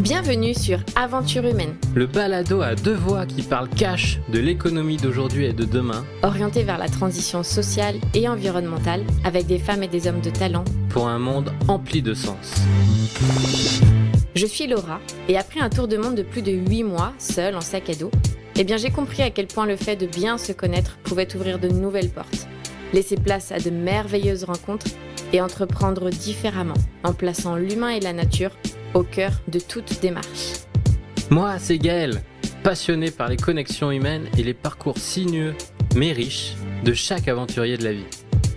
Bienvenue sur Aventure humaine, Le balado à deux voix qui parle cash de l'économie d'aujourd'hui et de demain orienté vers la transition sociale et environnementale avec des femmes et des hommes de talent. pour un monde empli de sens. Je suis Laura et après un tour de monde de plus de 8 mois, seule en sac à dos, j'ai compris à quel point le fait de bien se connaître pouvait ouvrir de nouvelles portes, laisser place à de merveilleuses rencontres et entreprendre différemment en plaçant l'humain et la nature au cœur de toute démarche. Moi, c'est Gaël, passionné par les connexions humaines et les parcours sinueux, mais riches, de chaque aventurier de la vie.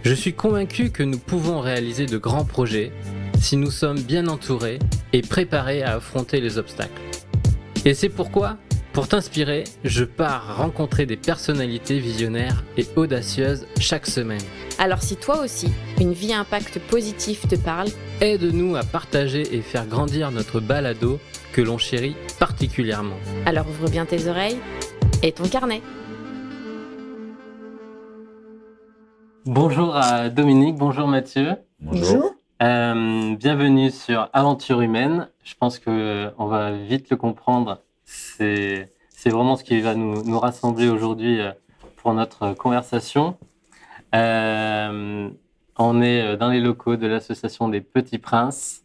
Je suis convaincu que nous pouvons réaliser de grands projets si nous sommes bien entourés et préparés à affronter les obstacles. Et c'est pourquoi, pour t'inspirer, je pars rencontrer des personnalités visionnaires et audacieuses chaque semaine. Alors si toi aussi, une vie à impact positif te parle, Aide-nous à partager et faire grandir notre balado que l'on chérit particulièrement. alors ouvre bien tes oreilles et ton carnet. Bonjour à Dominique, bonjour Mathieu. Bonjour. Bienvenue sur Aventure humaine. Je pense qu'on va vite le comprendre. C'est vraiment ce qui va nous rassembler aujourd'hui pour notre conversation. On est dans les locaux de l'association des Petits Princes.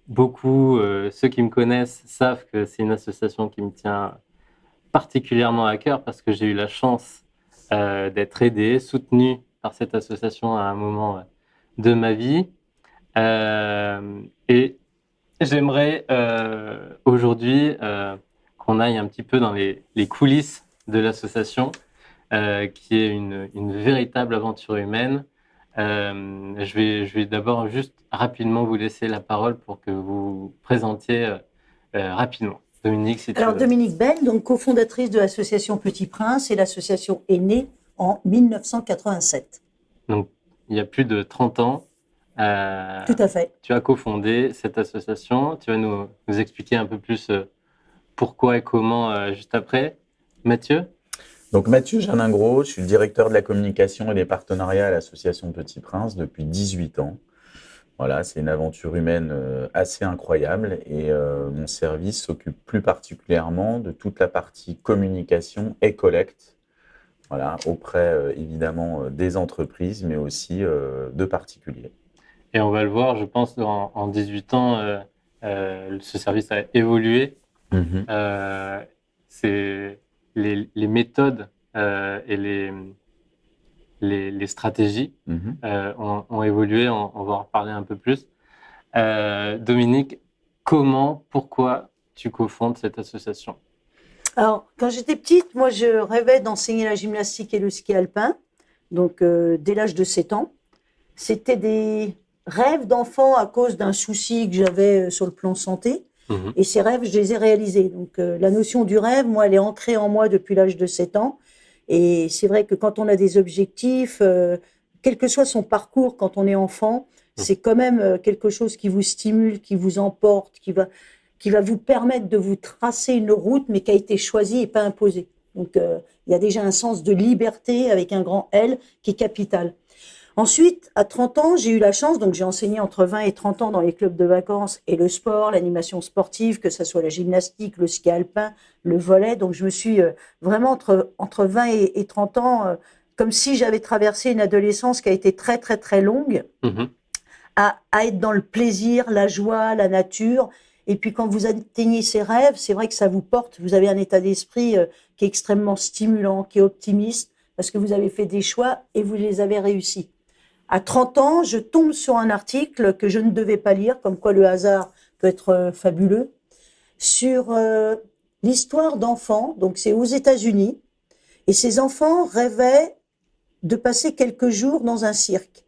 Beaucoup, ceux qui me connaissent savent que c'est une association qui me tient particulièrement à cœur parce que j'ai eu la chance d'être aidé, soutenu par cette association à un moment de ma vie. Et j'aimerais aujourd'hui qu'on aille un petit peu dans les coulisses de l'association, qui est une véritable aventure humaine. Je vais d'abord juste rapidement vous laisser la parole pour que vous vous présentiez rapidement. Dominique, si tu Alors veux. Dominique Bell, donc cofondatrice de l'association Petit Prince, et l'association est née en 1987. Donc, il y a plus de 30 ans, Tout à fait. tu as cofondé cette association. Tu vas nous expliquer un peu plus pourquoi et comment juste après. Mathieu? Donc Mathieu Janingros, je suis le directeur de la communication et des partenariats à l'association Petit Prince depuis 18 ans. Voilà, c'est une aventure humaine assez incroyable et mon service s'occupe plus particulièrement de toute la partie communication et collecte, voilà, auprès évidemment des entreprises mais aussi de particuliers. Et on va le voir, je pense, en 18 ans, ce service a évolué. C'est les méthodes et les stratégies ont évolué, on va en reparler un peu plus. Dominique, pourquoi tu cofondes cette association? Alors, quand j'étais petite, moi, je rêvais d'enseigner la gymnastique et le ski alpin, donc dès l'âge de 7 ans. C'était des rêves d'enfant à cause d'un souci que j'avais sur le plan santé. Et ces rêves, je les ai réalisés. Donc, la notion du rêve, moi, elle est ancrée en moi depuis l'âge de 7 ans. Et c'est vrai que quand on a des objectifs, quel que soit son parcours quand on est enfant, c'est quand même quelque chose qui vous stimule, qui vous emporte, qui va vous permettre de vous tracer une route, mais qui a été choisie et pas imposée. Donc, il y a déjà un sens de liberté avec un grand L qui est capital. Ensuite, à 30 ans, j'ai eu la chance, donc j'ai enseigné entre 20 et 30 ans dans les clubs de vacances et le sport, l'animation sportive, que ce soit la gymnastique, le ski alpin, le volley. Donc je me suis vraiment entre 20 et 30 ans, comme si j'avais traversé une adolescence qui a été très très très longue, à être dans le plaisir, la joie, la nature. Et puis quand vous atteignez ces rêves, c'est vrai que ça vous porte, vous avez un état d'esprit qui est extrêmement stimulant, qui est optimiste, parce que vous avez fait des choix et vous les avez réussis. À 30 ans, je tombe sur un article que je ne devais pas lire, comme quoi le hasard peut être fabuleux, sur l'histoire d'enfants. Donc c'est aux États-Unis, et ces enfants rêvaient de passer quelques jours dans un cirque.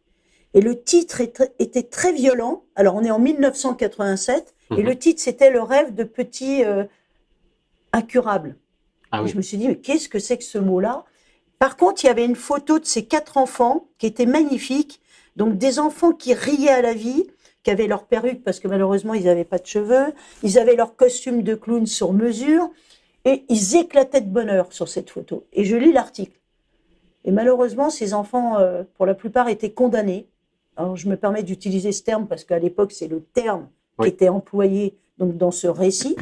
Et le titre était très violent. Alors on est en 1987, et le titre c'était le rêve de petit incurable. Ah oui. Et je me suis dit, mais qu'est-ce que c'est que ce mot-là? Par contre, il y avait une photo de ces 4 enfants qui était magnifique. Donc, des enfants qui riaient à la vie, qui avaient leur perruque parce que malheureusement, ils n'avaient pas de cheveux. Ils avaient leur costume de clown sur mesure et ils éclataient de bonheur sur cette photo. Et je lis l'article. Et malheureusement, ces enfants, pour la plupart, étaient condamnés. Alors, je me permets d'utiliser ce terme parce qu'à l'époque, c'est le terme qui était employé donc dans ce récit.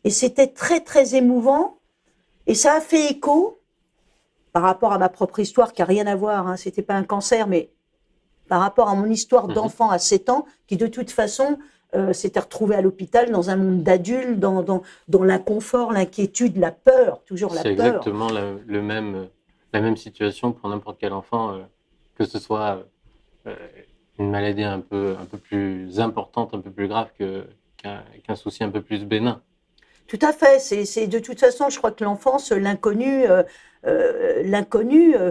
Et c'était très, très émouvant. Et ça a fait écho par rapport à ma propre histoire, qui n'a rien à voir, hein, c'était pas un cancer, mais par rapport à mon histoire d'enfant à 7 ans, qui de toute façon s'était retrouvé à l'hôpital dans un monde d'adultes, dans l'inconfort, l'inquiétude, la peur, toujours la peur. C'est exactement la même situation pour n'importe quel enfant, que ce soit une maladie un peu plus importante, un peu plus grave qu'un souci un peu plus bénin. Tout à fait. C'est de toute façon, je crois que l'enfance, l'inconnu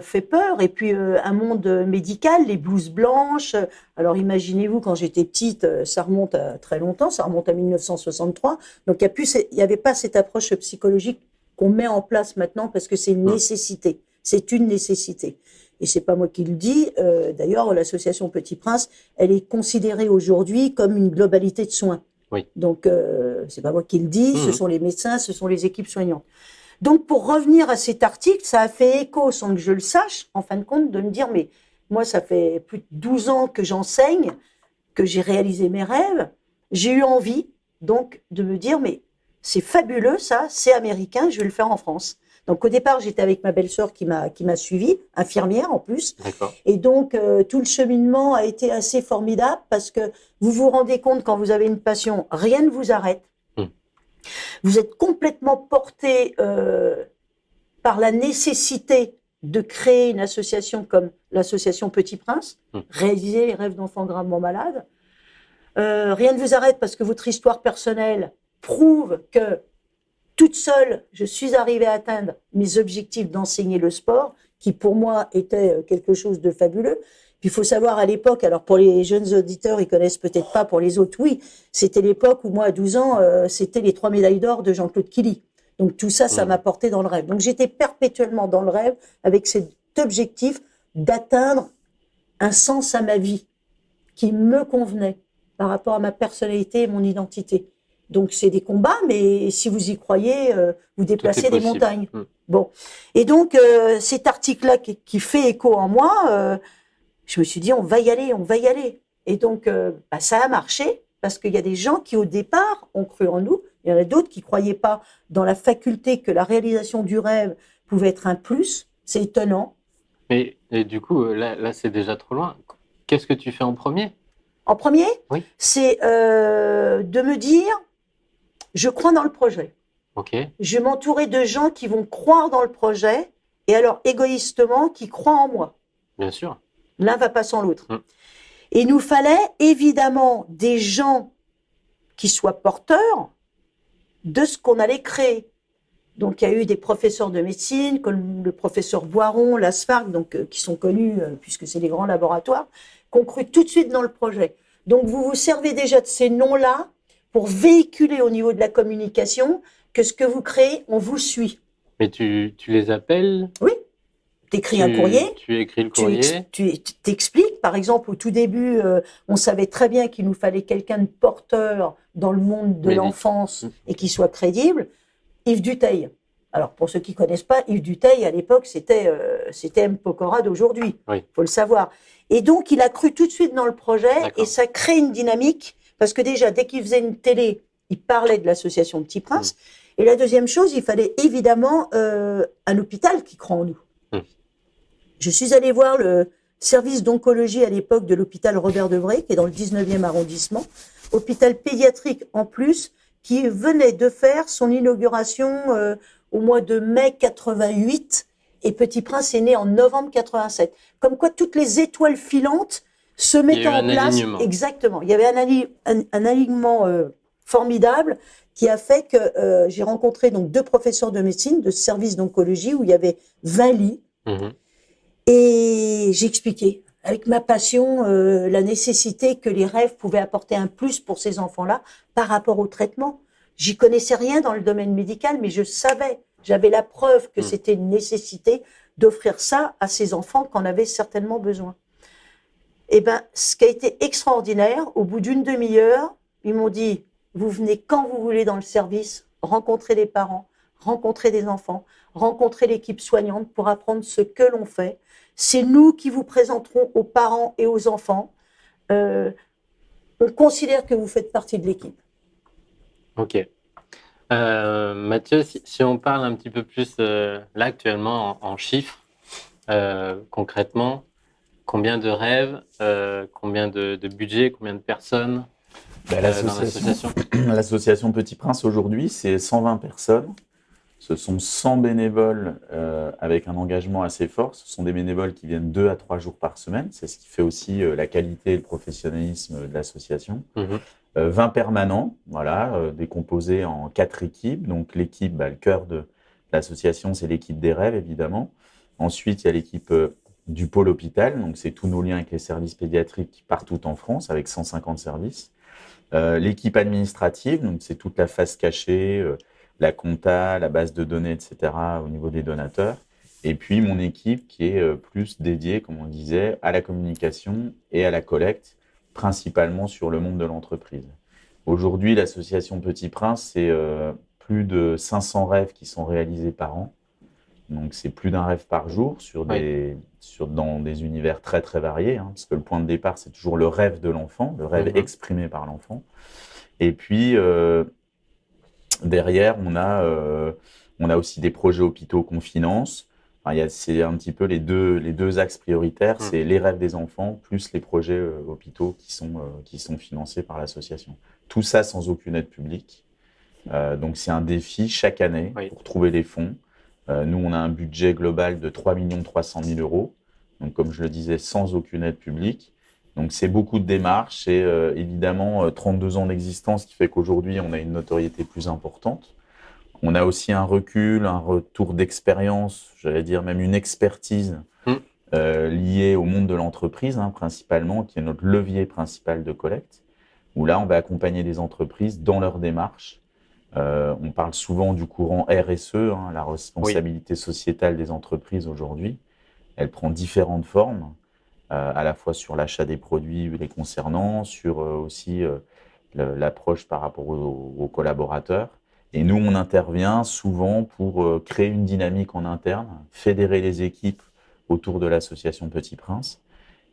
fait peur. Et puis un monde médical, les blouses blanches. Alors imaginez-vous, quand j'étais petite, ça remonte à très longtemps, ça remonte à 1963. Donc il y avait pas cette approche psychologique qu'on met en place maintenant parce que c'est une nécessité. C'est une nécessité. Et c'est pas moi qui le dis. D'ailleurs, l'association Petit Prince, elle est considérée aujourd'hui comme une globalité de soins. Oui. Donc, c'est pas moi qui le dis, ce sont les médecins, ce sont les équipes soignantes. Donc, pour revenir à cet article, ça a fait écho, sans que je le sache, en fin de compte, de me dire, mais moi, ça fait plus de 12 ans que j'enseigne, que j'ai réalisé mes rêves. J'ai eu envie, donc, de me dire, mais c'est fabuleux, ça, c'est américain, je vais le faire en France. Donc, au départ, j'étais avec ma belle-sœur qui m'a suivie, infirmière en plus. D'accord. Et donc, tout le cheminement a été assez formidable parce que vous vous rendez compte, quand vous avez une passion, rien ne vous arrête. Vous êtes complètement porté par la nécessité de créer une association comme l'association Petit Prince, réaliser les rêves d'enfants gravement malades. Rien ne vous arrête parce que votre histoire personnelle prouve que toute seule, je suis arrivée à atteindre mes objectifs d'enseigner le sport, qui pour moi était quelque chose de fabuleux. Puis il faut savoir à l'époque, alors pour les jeunes auditeurs, ils connaissent peut-être pas, pour les autres, oui, c'était l'époque où moi, à 12 ans, c'était les 3 médailles d'or de Jean-Claude Killy. Donc tout ça, ça m'a porté dans le rêve. Donc j'étais perpétuellement dans le rêve avec cet objectif d'atteindre un sens à ma vie qui me convenait par rapport à ma personnalité et mon identité. Donc c'est des combats, mais si vous y croyez, vous déplacez des montagnes. Bon, et donc cet article-là qui fait écho en moi, je me suis dit on va y aller, on va y aller. Et donc ça a marché parce qu'il y a des gens qui au départ ont cru en nous, il y en a d'autres qui croyaient pas dans la faculté que la réalisation du rêve pouvait être un plus. C'est étonnant. Mais et du coup là c'est déjà trop loin. Qu'est-ce que tu fais en premier? En premier, oui. C'est de me dire je crois dans le projet. Okay. Je vais m'entourer de gens qui vont croire dans le projet et alors égoïstement qui croient en moi. Bien sûr. L'un va pas sans l'autre. Et il nous fallait évidemment des gens qui soient porteurs de ce qu'on allait créer. Donc il y a eu des professeurs de médecine comme le professeur Boiron, l'ASFARC, donc qui sont connus puisque c'est des grands laboratoires, qui ont cru tout de suite dans le projet. Donc vous vous servez déjà de ces noms-là pour véhiculer au niveau de la communication que ce que vous créez, on vous suit. Mais tu les appelles? Oui. Tu écris un courrier. Tu écris le courrier. Tu t'expliques. Par exemple, au tout début, on savait très bien qu'il nous fallait quelqu'un de porteur dans le monde de l'enfance et qui soit crédible. Yves Dutheil. Alors, pour ceux qui connaissent pas, Yves Dutheil, à l'époque, c'était M. Pokora d'aujourd'hui. Oui. Faut le savoir. Et donc, il a cru tout de suite dans le projet et ça crée une dynamique. Parce que déjà, dès qu'il faisait une télé, il parlait de l'association Petit Prince. Et la deuxième chose, il fallait évidemment un hôpital qui croit en nous. Je suis allée voir le service d'oncologie à l'époque de l'hôpital Robert Debré, qui est dans le 19e arrondissement, hôpital pédiatrique en plus, qui venait de faire son inauguration au mois de mai 88, et Petit Prince est né en novembre 87. Comme quoi, toutes les étoiles filantes se mettaient en place. Alignement. Exactement. Il y avait un alignement formidable qui a fait que j'ai rencontré donc 2 professeurs de médecine de service d'oncologie où il y avait 20 lits. Et j'ai expliqué avec ma passion la nécessité que les rêves pouvaient apporter un plus pour ces enfants-là par rapport au traitement. J'y connaissais rien dans le domaine médical, mais je savais, j'avais la preuve que c'était une nécessité d'offrir ça à ces enfants qui en avaient certainement besoin. Et ben, ce qui a été extraordinaire, au bout d'une demi-heure, ils m'ont dit, vous venez quand vous voulez dans le service, rencontrer les parents, rencontrer des enfants, rencontrer l'équipe soignante pour apprendre ce que l'on fait. C'est nous qui vous présenterons aux parents et aux enfants. On considère que vous faites partie de l'équipe. Ok. Mathieu, si on parle un petit peu plus là actuellement en chiffres, concrètement, combien de rêves, combien de budget, combien de personnes dans l'association? L'association Petit Prince aujourd'hui, c'est 120 personnes. Ce sont 100 bénévoles avec un engagement assez fort. Ce sont des bénévoles qui viennent 2 à 3 jours par semaine. C'est ce qui fait aussi la qualité et le professionnalisme de l'association. 20 permanents, voilà, décomposés en 4 équipes. Donc l'équipe, le cœur de l'association, c'est l'équipe des rêves, évidemment. Ensuite, il y a l'équipe du pôle hôpital. Donc c'est tous nos liens avec les services pédiatriques partout en France, avec 150 services. L'équipe administrative, donc c'est toute la face cachée, la compta, la base de données, etc. au niveau des donateurs. Et puis mon équipe qui est plus dédiée, comme on disait, à la communication et à la collecte, principalement sur le monde de l'entreprise. Aujourd'hui, l'association Petit Prince, c'est plus de 500 rêves qui sont réalisés par an. Donc c'est plus d'un rêve par jour dans des univers très très variés, hein, parce que le point de départ, c'est toujours le rêve de l'enfant, le rêve exprimé par l'enfant. Et puis derrière, on a aussi des projets hôpitaux qu'on finance. Enfin, c'est un petit peu les deux axes prioritaires, c'est les rêves des enfants plus les projets hôpitaux qui sont financés par l'association. Tout ça sans aucune aide publique. Donc c'est un défi chaque année pour trouver les fonds. Nous, on a un budget global de 3 300 000 €. Donc, comme je le disais, sans aucune aide publique. Donc, c'est beaucoup de démarches et évidemment 32 ans d'existence qui fait qu'aujourd'hui, on a une notoriété plus importante. On a aussi un recul, un retour d'expérience, j'allais dire même une expertise liée au monde de l'entreprise, hein, principalement, qui est notre levier principal de collecte, où là, on va accompagner des entreprises dans leur démarche. On parle souvent du courant RSE, hein, la responsabilité sociétale des entreprises aujourd'hui. Elle prend différentes formes, à la fois sur l'achat des produits les concernant, sur aussi l'approche par rapport aux collaborateurs. Et nous, on intervient souvent pour créer une dynamique en interne, fédérer les équipes autour de l'association Petit Prince,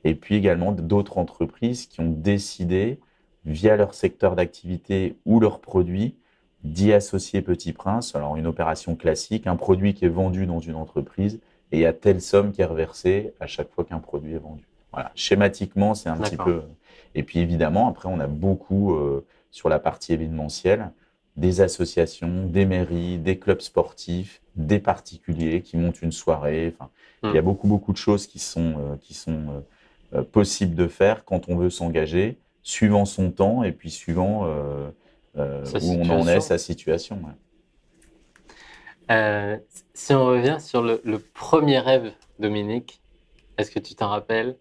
et puis également d'autres entreprises qui ont décidé, via leur secteur d'activité ou leurs produits, d'y associer Petit Prince. Alors, une opération classique, un produit qui est vendu dans une entreprise et il y a telle somme qui est reversée à chaque fois qu'un produit est vendu. Voilà. Schématiquement, c'est un petit peu… Et puis, évidemment, après, on a beaucoup sur la partie événementielle, des associations, des mairies, des clubs sportifs, des particuliers qui montent une soirée. Enfin, il y a beaucoup de choses qui sont possibles de faire quand on veut s'engager, suivant son temps et puis suivant… où on en est, sa situation. Si on revient sur le premier rêve, Dominique, est-ce que tu t'en rappelles?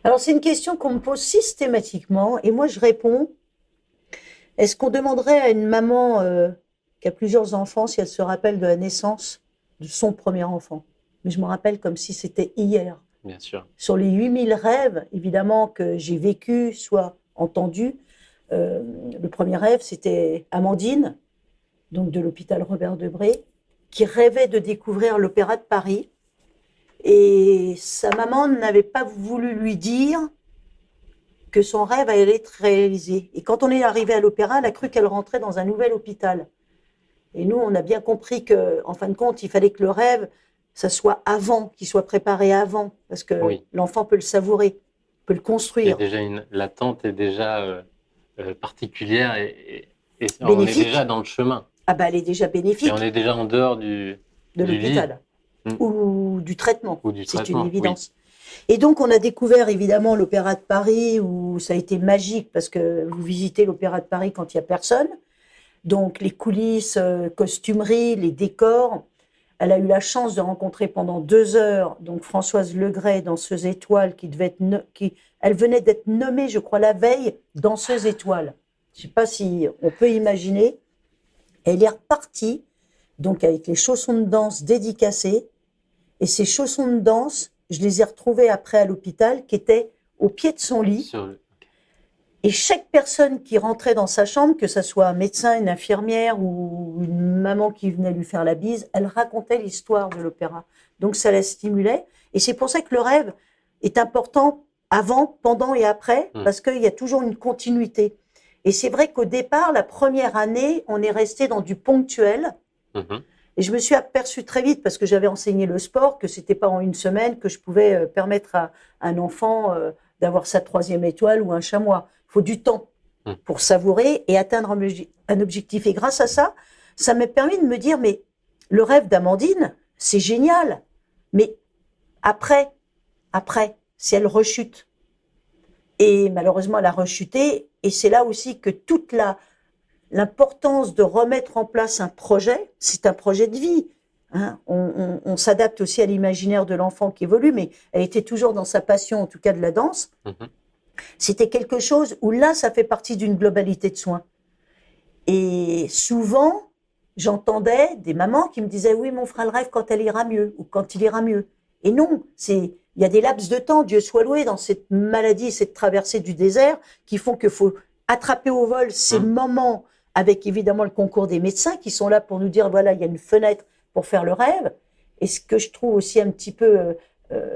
Alors, c'est une question qu'on me pose systématiquement et moi, je réponds, est-ce qu'on demanderait à une maman qui a plusieurs enfants si elle se rappelle de la naissance de son premier enfant? Mais je me rappelle comme si c'était hier. Bien sûr. Sur les 8000 rêves, évidemment, que j'ai vécu, soit entendu, le premier rêve, c'était Amandine, donc de l'hôpital Robert Debré, qui rêvait de découvrir l'Opéra de Paris. Et sa maman n'avait pas voulu lui dire que son rêve allait être réalisé. Et quand on est arrivé à l'Opéra, elle a cru qu'elle rentrait dans un nouvel hôpital. Et nous, on a bien compris qu'en fin de compte, il fallait que le rêve, ça soit avant, qu'il soit préparé avant, parce que l'enfant peut le savourer, peut le construire. L'attente est déjà… particulière et on est déjà dans le chemin. Ah elle est déjà bénéfique. Et on est déjà en dehors de l'hôpital ou du traitement. C'est une évidence. Et donc on a découvert évidemment l'Opéra de Paris où ça a été magique parce que vous visitez l'Opéra de Paris quand il n'y a personne. Donc les coulisses, costumerie, les décors. Elle a eu la chance de rencontrer pendant 2 heures donc Françoise Legray, danseuse étoile, elle venait d'être nommée, je crois, la veille, danseuse étoile. Je ne sais pas si on peut imaginer. Elle est repartie, donc avec les chaussons de danse dédicacés. Et ces chaussons de danse, je les ai retrouvés après à l'hôpital, qui étaient au pied de son lit. Et chaque personne qui rentrait dans sa chambre, que ce soit un médecin, une infirmière ou une maman qui venait lui faire la bise, elle racontait l'histoire de l'opéra. Donc ça la stimulait. Et c'est pour ça que le rêve est important avant, pendant et après, parce qu'il y a toujours une continuité. Et c'est vrai qu'au départ, la première année, on est resté dans du ponctuel. Mhm. Et je me suis aperçue très vite, parce que j'avais enseigné le sport, que c'était pas en une semaine que je pouvais permettre à un enfant d'avoir sa 3e étoile ou un chamois. Il faut du temps pour savourer et atteindre un objectif. Et grâce à ça, ça m'a permis de me dire, mais le rêve d'Amandine, c'est génial. Mais après, si elle rechute, et malheureusement elle a rechuté, et c'est là aussi que toute l'importance de remettre en place un projet, c'est un projet de vie. Hein. On s'adapte aussi à l'imaginaire de l'enfant qui évolue, mais elle était toujours dans sa passion, en tout cas de la danse. Mhm. C'était quelque chose où là, ça fait partie d'une globalité de soins. Et souvent, j'entendais des mamans qui me disaient « Oui, mais on fera le rêve quand elle ira mieux ou quand il ira mieux. » Et non, il y a des laps de temps, Dieu soit loué, dans cette maladie, cette traversée du désert, qui font qu'il faut attraper au vol ces moments, avec évidemment le concours des médecins qui sont là pour nous dire « Voilà, il y a une fenêtre pour faire le rêve. » Et ce que je trouve aussi un petit peu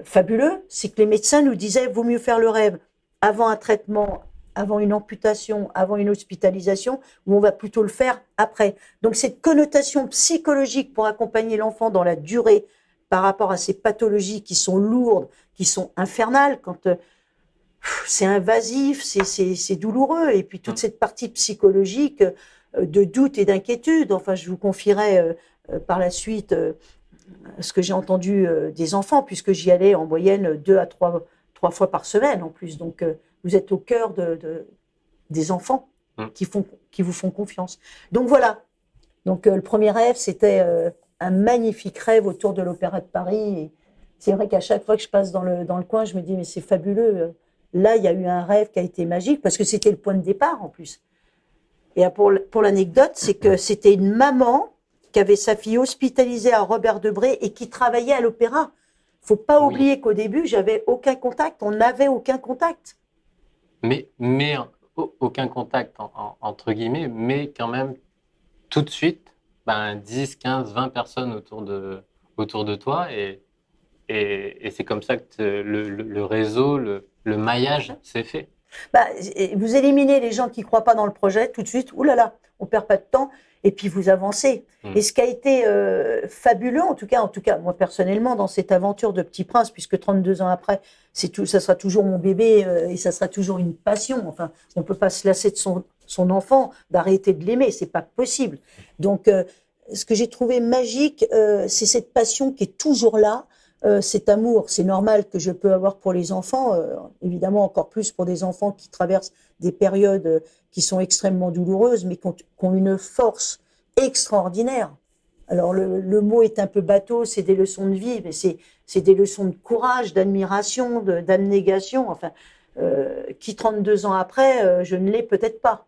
fabuleux, c'est que les médecins nous disaient « Vaut mieux faire le rêve avant un traitement, avant une amputation, avant une hospitalisation, ou on va plutôt le faire après. » Donc cette connotation psychologique pour accompagner l'enfant dans la durée par rapport à ces pathologies qui sont lourdes, qui sont infernales, quand c'est invasif, c'est douloureux, et puis toute cette partie psychologique de doute et d'inquiétude. Enfin, je vous confierai par la suite ce que j'ai entendu des enfants, puisque j'y allais en moyenne 2 à 3 fois par semaine en plus. Donc, vous êtes au cœur des enfants qui vous font confiance. Donc voilà. Donc le premier rêve, c'était un magnifique rêve autour de l'Opéra de Paris. Et c'est vrai qu'à chaque fois que je passe dans le coin, je me dis mais c'est fabuleux. Là, il y a eu un rêve qui a été magique parce que c'était le point de départ en plus. Et pour l'anecdote, c'est que c'était une maman qui avait sa fille hospitalisée à Robert Debré et qui travaillait à l'opéra. Faut pas oublier qu'au début, j'avais aucun contact. On n'avait aucun contact. Mais aucun contact, entre guillemets, mais quand même, tout de suite, 10, 15, 20 personnes autour de toi. Et c'est comme ça que le réseau, le maillage s'est fait. Vous éliminez les gens qui croient pas dans le projet tout de suite. Ouh là là, on perd pas de temps. Et puis vous avancez. Et ce qui a été fabuleux, en tout cas, moi personnellement, dans cette aventure de Petit Prince, puisque 32 ans après, ça sera toujours mon bébé et ça sera toujours une passion. Enfin, on peut pas se lasser de son enfant, d'arrêter de l'aimer, c'est pas possible. Donc, ce que j'ai trouvé magique, c'est cette passion qui est toujours là. Cet amour, c'est normal que je peux avoir pour les enfants, évidemment encore plus pour des enfants qui traversent des périodes qui sont extrêmement douloureuses, mais qui ont une force extraordinaire. Alors le mot est un peu bateau, c'est des leçons de vie, mais c'est des leçons de courage, d'admiration, d'abnégation. Enfin, qui 32 ans après, je ne l'ai peut-être pas,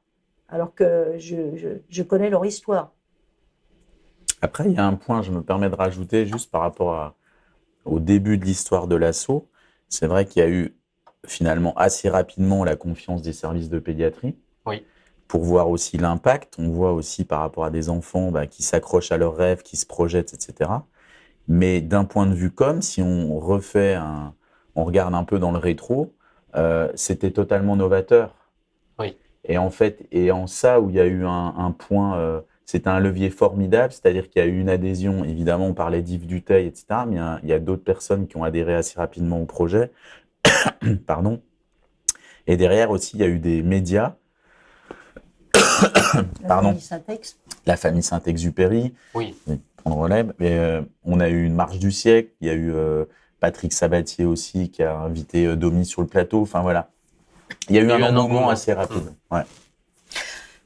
alors que je connais leur histoire. Après, il y a un point, je me permets de rajouter, juste par rapport au début de l'histoire de l'assaut. C'est vrai qu'il y a eu finalement assez rapidement la confiance des services de pédiatrie. Oui. Pour voir aussi l'impact. On voit aussi par rapport à des enfants qui s'accrochent à leurs rêves, qui se projettent, etc. Mais d'un point de vue si on on regarde un peu dans le rétro, c'était totalement novateur. Oui. Et en fait, en ça où il y a eu un point, c'était un levier formidable, c'est-à-dire qu'il y a eu une adhésion, évidemment on parlait d'Yves Duteil, etc., mais il y a d'autres personnes qui ont adhéré assez rapidement au projet. Pardon. Et derrière aussi, il y a eu des médias. Pardon. La famille Saint-Exupéry. Oui. Prendre relève. Mais, on a eu une marche du siècle. Il y a eu Patrick Sabatier aussi qui a invité Domi sur le plateau. Enfin voilà. Il y a eu un engouement assez rapide. Ouais.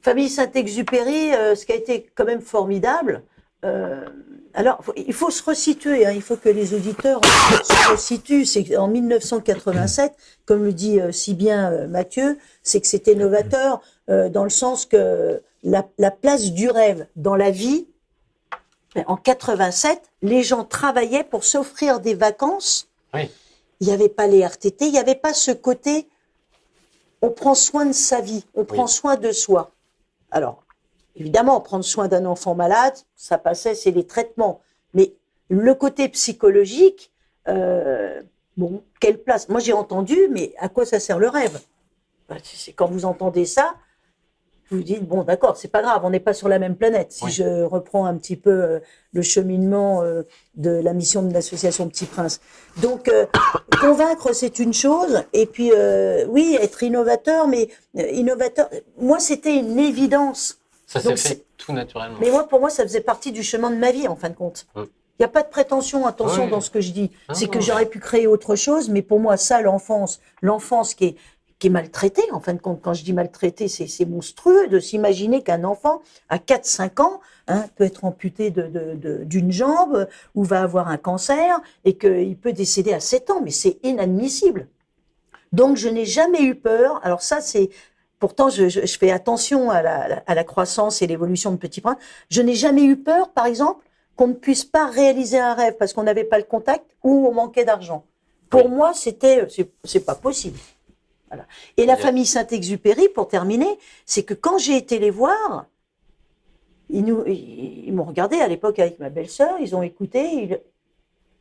Famille Saint-Exupéry, ce qui a été quand même formidable. Alors, il faut se resituer, il faut que les auditeurs se resituent. C'est en 1987, comme le dit si bien Mathieu, c'est que c'était novateur dans le sens que la place du rêve dans la vie, en 87, les gens travaillaient pour s'offrir des vacances. Oui. Il n'y avait pas les RTT, il n'y avait pas ce côté on prend soin de sa vie, on prend soin de soi. Alors, évidemment, prendre soin d'un enfant malade, ça passait, c'est les traitements. Mais le côté psychologique, quelle place? Moi, j'ai entendu, mais à quoi ça sert le rêve? C'est quand vous entendez ça, vous vous dites, bon, d'accord, c'est pas grave, on n'est pas sur la même planète. Si Oui. je reprends un petit peu le cheminement de la mission de l'association Petit Prince. Donc, convaincre, c'est une chose. Et puis, oui, être innovateur, mais innovateur, moi, c'était une évidence. Ça s'est Donc, fait tout naturellement. Mais moi, pour moi, ça faisait partie du chemin de ma vie, en fin de compte. Mm. Il n'y a pas de prétention, attention, Oui. dans ce que je dis. Non, C'est que non. j'aurais pu créer autre chose, mais pour moi, ça, l'enfance qui est maltraitée, en fin de compte. Quand je dis maltraitée, c'est monstrueux de s'imaginer qu'un enfant, à 4-5 ans, peut être amputé d'une jambe, ou va avoir un cancer, et qu'il peut décéder à 7 ans. Mais c'est inadmissible. Donc, je n'ai jamais eu peur. Alors ça, c'est... Pourtant, je fais attention à la croissance et l'évolution de Petit Prince. Je n'ai jamais eu peur, par exemple, qu'on ne puisse pas réaliser un rêve parce qu'on n'avait pas le contact ou on manquait d'argent. Pour moi, c'est pas possible. Voilà. Et la famille Saint-Exupéry, pour terminer, c'est que quand j'ai été les voir, ils m'ont regardé à l'époque avec ma belle-sœur, ils ont écouté,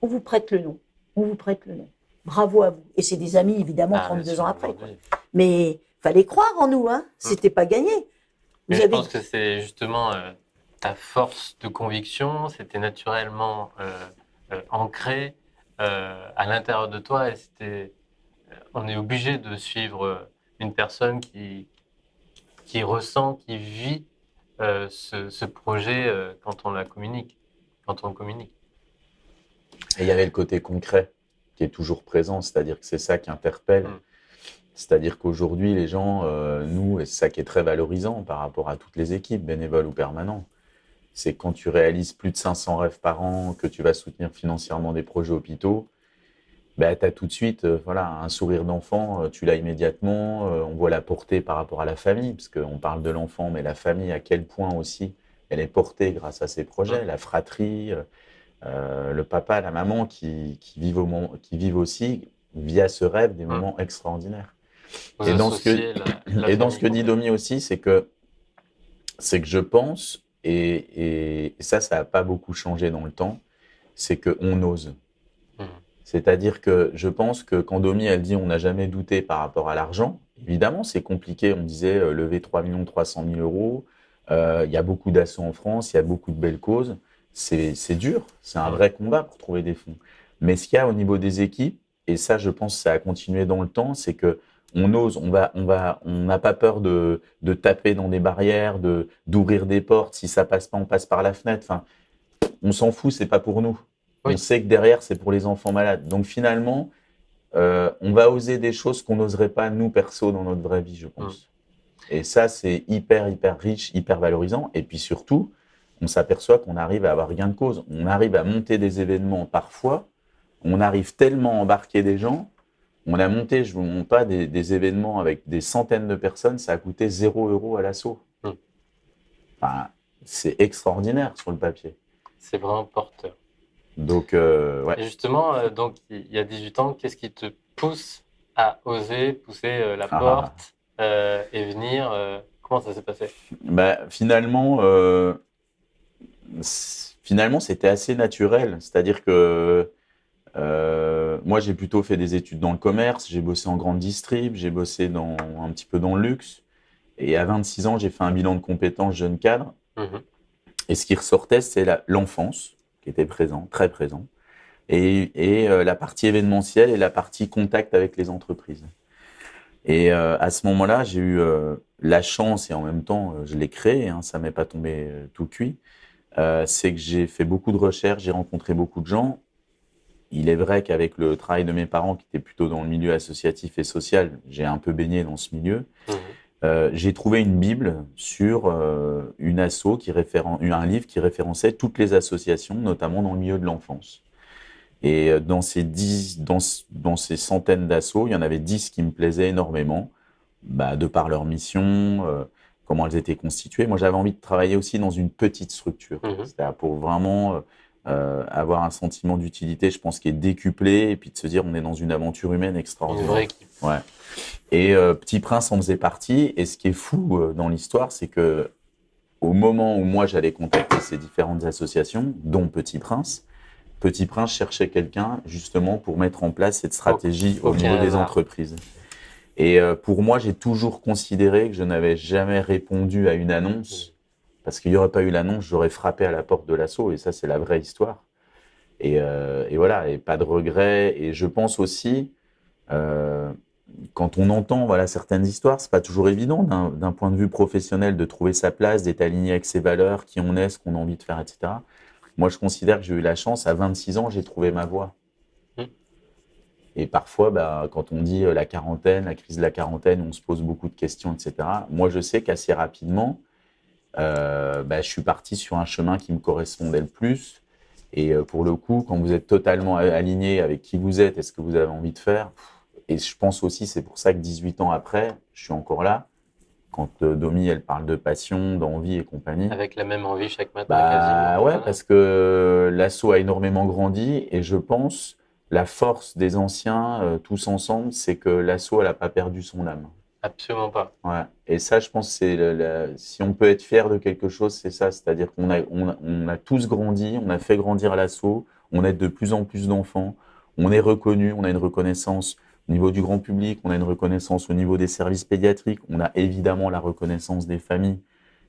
on vous prête le nom, on vous prête le nom. Bravo à vous. Et c'est des amis, évidemment, 32 ans après. Quoi. Mais fallait croire en nous, c'était pas gagné. Mais je pense que c'est justement ta force de conviction, c'était naturellement ancré à l'intérieur de toi et on est obligé de suivre une personne qui ressent, qui vit ce projet quand on le communique. Et il y avait le côté concret qui est toujours présent, c'est-à-dire que c'est ça qui interpelle. C'est-à-dire qu'aujourd'hui, les gens, nous, et c'est ça qui est très valorisant par rapport à toutes les équipes, bénévoles ou permanents, c'est quand tu réalises plus de 500 rêves par an, que tu vas soutenir financièrement des projets hôpitaux, tu as tout de suite un sourire d'enfant, tu l'as immédiatement, on voit la portée par rapport à la famille, parce qu'on parle de l'enfant, mais la famille, à quel point aussi elle est portée grâce à ces projets, la fratrie, le papa, la maman qui vivent aussi, via ce rêve, des moments extraordinaires. Et dans ce que dit Domi aussi, c'est que je pense, et ça n'a pas beaucoup changé dans le temps, c'est qu'on ose. C'est-à-dire que je pense que quand Domi, elle dit on n'a jamais douté par rapport à l'argent, évidemment, c'est compliqué. On disait lever 3 300 000 euros. Il y a beaucoup d'assauts en France, il y a beaucoup de belles causes. C'est dur, c'est un vrai combat pour trouver des fonds. Mais ce qu'il y a au niveau des équipes, et ça, je pense que ça a continué dans le temps, c'est que on ose, on n'a pas peur de taper dans des barrières, d'ouvrir des portes. Si ça passe pas, on passe par la fenêtre. Enfin, on s'en fout, c'est pas pour nous. Oui. On sait que derrière, c'est pour les enfants malades. Donc finalement, on va oser des choses qu'on n'oserait pas, nous, perso, dans notre vraie vie, je pense. Et ça, c'est hyper, hyper riche, hyper valorisant. Et puis surtout, on s'aperçoit qu'on arrive à avoir gain de cause. On arrive à monter des événements parfois. On arrive tellement à embarquer des gens. On a monté, je ne vous montre pas, des événements avec des centaines de personnes. Ça a coûté 0 € à l'assaut. Enfin, c'est extraordinaire sur le papier. C'est vraiment porteur. Donc, ouais. Et justement, donc, il y a 18 ans, qu'est-ce qui te pousse à oser pousser la porte et venir comment ça s'est passé? Finalement, c'était assez naturel. C'est-à-dire que moi, j'ai plutôt fait des études dans le commerce. J'ai bossé en grande distrib, j'ai bossé un petit peu dans le luxe. Et à 26 ans, j'ai fait un bilan de compétences jeune cadre. Et ce qui ressortait, c'est l'enfance qui était présent, très présent, et la partie événementielle et la partie contact avec les entreprises. Et à ce moment-là, j'ai eu la chance, et en même temps, je l'ai créé, ça ne m'est pas tombé tout cuit, c'est que j'ai fait beaucoup de recherches, j'ai rencontré beaucoup de gens. Il est vrai qu'avec le travail de mes parents, qui étaient plutôt dans le milieu associatif et social, j'ai un peu baigné dans ce milieu. J'ai trouvé une Bible sur une asso un livre qui référençait toutes les associations, notamment dans le milieu de l'enfance. Et dans ces centaines d'assos, il y en avait 10 qui me plaisaient énormément, de par leur mission, comment elles étaient constituées. Moi, j'avais envie de travailler aussi dans une petite structure, c'est-à-dire pour vraiment avoir un sentiment d'utilité, je pense, qui est décuplé, et puis de se dire on est dans une aventure humaine extraordinaire. Une vraie équipe. Ouais. Et Petit Prince en faisait partie. Et ce qui est fou dans l'histoire, c'est que au moment où moi j'allais contacter ces différentes associations, dont Petit Prince cherchait quelqu'un justement pour mettre en place cette stratégie au niveau des entreprises. Et pour moi, j'ai toujours considéré que je n'avais jamais répondu à une annonce, parce qu'il n'y aurait pas eu l'annonce, j'aurais frappé à la porte de l'asso, et ça, c'est la vraie histoire. Et voilà, et pas de regret. Et je pense aussi, quand on entend certaines histoires, c'est pas toujours évident d'un point de vue professionnel de trouver sa place, d'être aligné avec ses valeurs, qui on est, ce qu'on a envie de faire, etc. Moi, je considère que j'ai eu la chance, à 26 ans, j'ai trouvé ma voie. Et parfois, quand on dit la quarantaine, la crise de la quarantaine, on se pose beaucoup de questions, etc. Moi, je sais qu'assez rapidement, je suis parti sur un chemin qui me correspondait le plus. Et pour le coup, quand vous êtes totalement aligné avec qui vous êtes et ce que vous avez envie de faire, et je pense aussi, c'est pour ça que 18 ans après, je suis encore là. Quand Domi, elle parle de passion, d'envie et compagnie. Avec la même envie chaque matin, quasiment. Ouais, parce que l'asso a énormément grandi et je pense la force des anciens, tous ensemble, c'est que l'asso, elle n'a pas perdu son âme. Absolument pas. Ouais. Et ça, je pense, c'est si on peut être fier de quelque chose, c'est ça. C'est-à-dire qu'on a tous grandi, on a fait grandir l'asso, on aide de plus en plus d'enfants, on est reconnu, on a une reconnaissance au niveau du grand public, on a une reconnaissance au niveau des services pédiatriques, on a évidemment la reconnaissance des familles